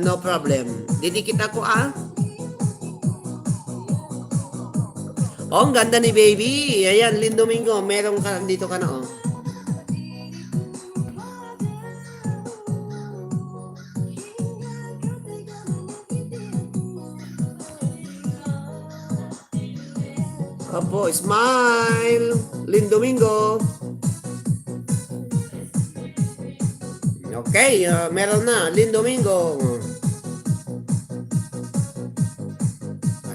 No problem. Didikit ako, Oh, ang ganda ni baby. Ayan, Lynn Domingo. Meron ka, dito ka na, Opo, smile. Lynn Domingo. Okay, meron na. Lynn Domingo.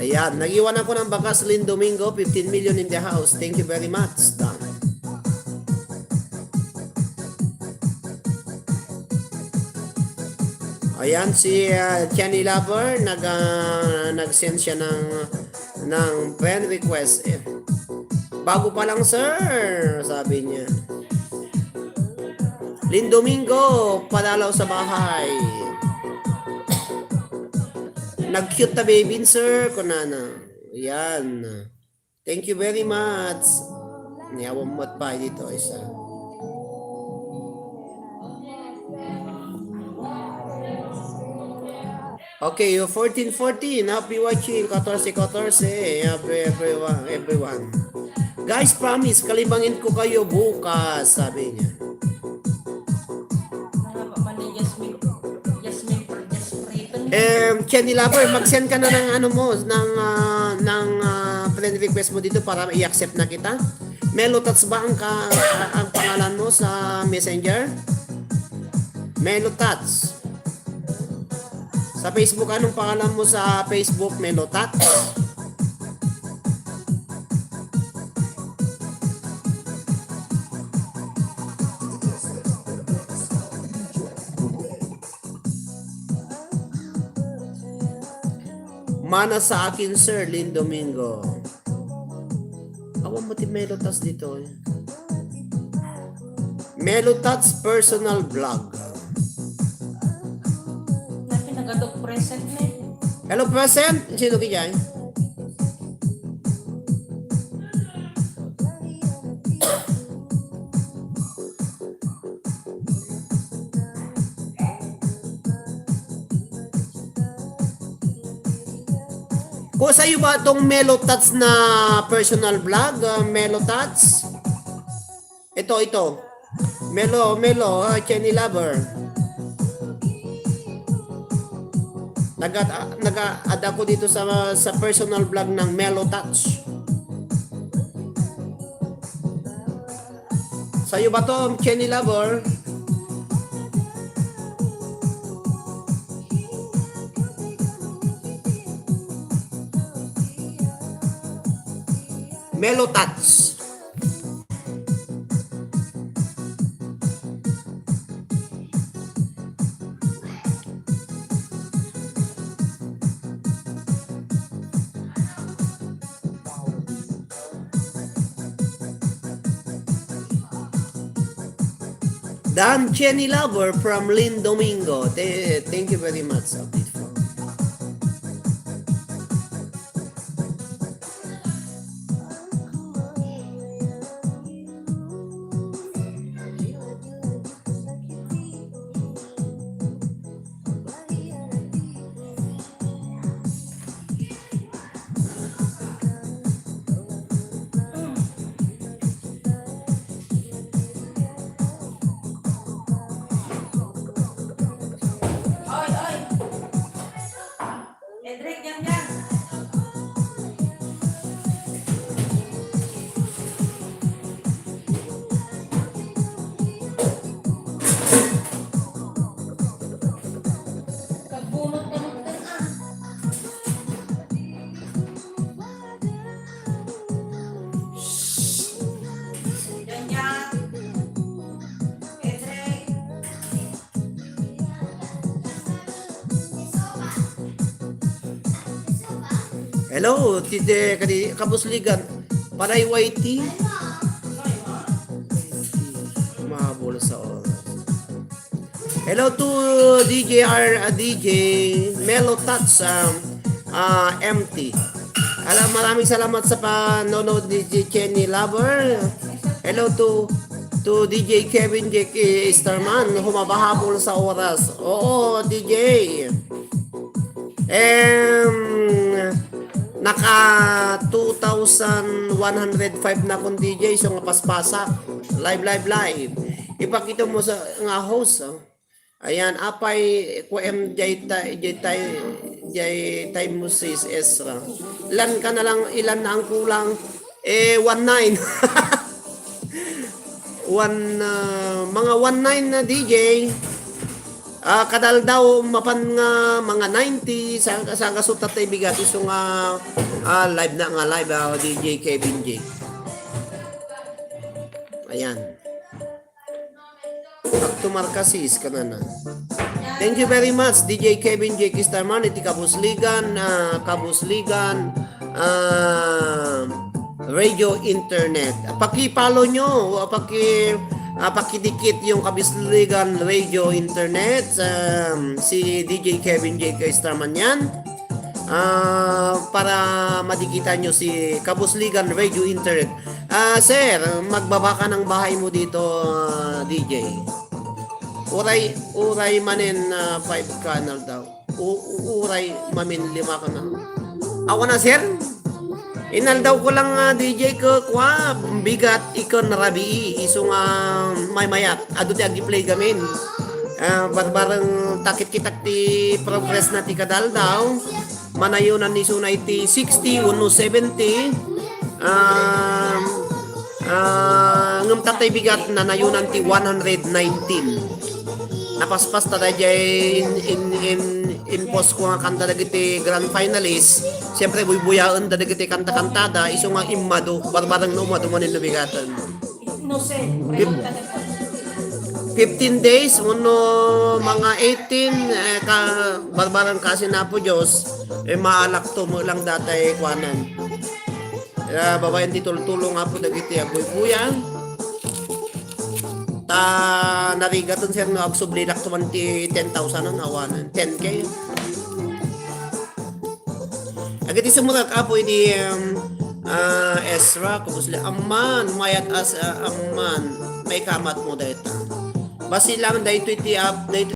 Ayan, nag-iwan ako ng bakas, Lynn Domingo. 15 million in the house. Thank you very much. Done. Ayan, si Jenny Lover, nag-send siya ng friend request. Bago pa lang, sir, sabi niya. Lynn Domingo, padalaw sa bahay. Nag-cute na baby, sir, kunana. Ayan. Thank you very much. Niyawang mat pa dito, isa. Okay, 14-14. Happy watching. 14-14. Happy everyone. Guys, promise, kalibangin ko kayo bukas, sabi niya. Kenny Lover, mag-send ka na ng ano mo, ng friend request mo dito para i-accept na kita. Melotats ba ang pangalan mo sa Messenger? Melotats. Sa Facebook, anong pangalan mo sa Facebook? Melotats? Mana sa akin, Sir Lynn Domingo. Awan mo ti Melotats dito. Melotats personal vlog. Nagadok present na eh. Hello, present. Sino kaya? Kung sa'yo ba itong Melotats na personal vlog? Melotats? Ito. Melo, Kenny Lover. Nag-add ako dito sa personal vlog ng Melotats. Sa'yo ba to, Kenny Lover? Melotats. Dan Jenny Lover from Lynn Domingo. Thank you very much. Hello, tite kabusligan. Paray YT. Mahabol sa oras. Hello to DJ Melotats MT. Maraming salamat sa panonood ni DJ Kenny Lover. Hello to DJ Kevin J. Starman, humabahabol sa oras. Oo, DJ. Naka 2,105 na akong DJ, so nga paspasa. Live. Ipakita mo sa nga host. Ayan, apay QM jay time mo sis Ezra. Ilan na ang kulang 19. Mga 19 na DJ. Kadal daw mapan nga mga 90 sa kasutat ay bigat iso nga live na nga live DJ Kevin J. Ayan. Tumarkasis ka na. Thank you very much DJ Kevin J. Kistarman iti Kabusligan radio internet. Paki-follow nyo, pakidikit yung Kabusligan radio internet si DJ Kevin J. Kistarman yan. Para madikitan nyo si Kabusligan radio internet. Sir, magbaba ka ng bahay mo dito, DJ. Uray manin 5 kanal daw. Uray mamin 5 kanal. Ako na, sir. Inal daw ko lang DJ ko kwa bigat ikon rabi iso nga may mayat adu ti agi-play gamin. Barbarang takit kitak ti progress na ti kadal daw. Manayunan ni sunay ti 60 uno 70. Ngam tatay bigat na nayunan ti 119. Napaspas ta dayay in post ko nga kanta dagiti grand finalist. Siyempre buyaan da dagiti kanta-kantada iso nga imado barbarang no manin nabigatan. No say, 15 days uno mga 18 barbarang kasi na po Diyos maalak to mo lang datay kwanan. Babayan ti tulong nga po dagiti abuy-buyan. Narigaton sir no absublilak to man ti 10,000 on awanan 10k. Agad isumurak apo di Ezra kubusli amman mayat as amman may kamat mo dayta. Basi lang dayto iti up dayto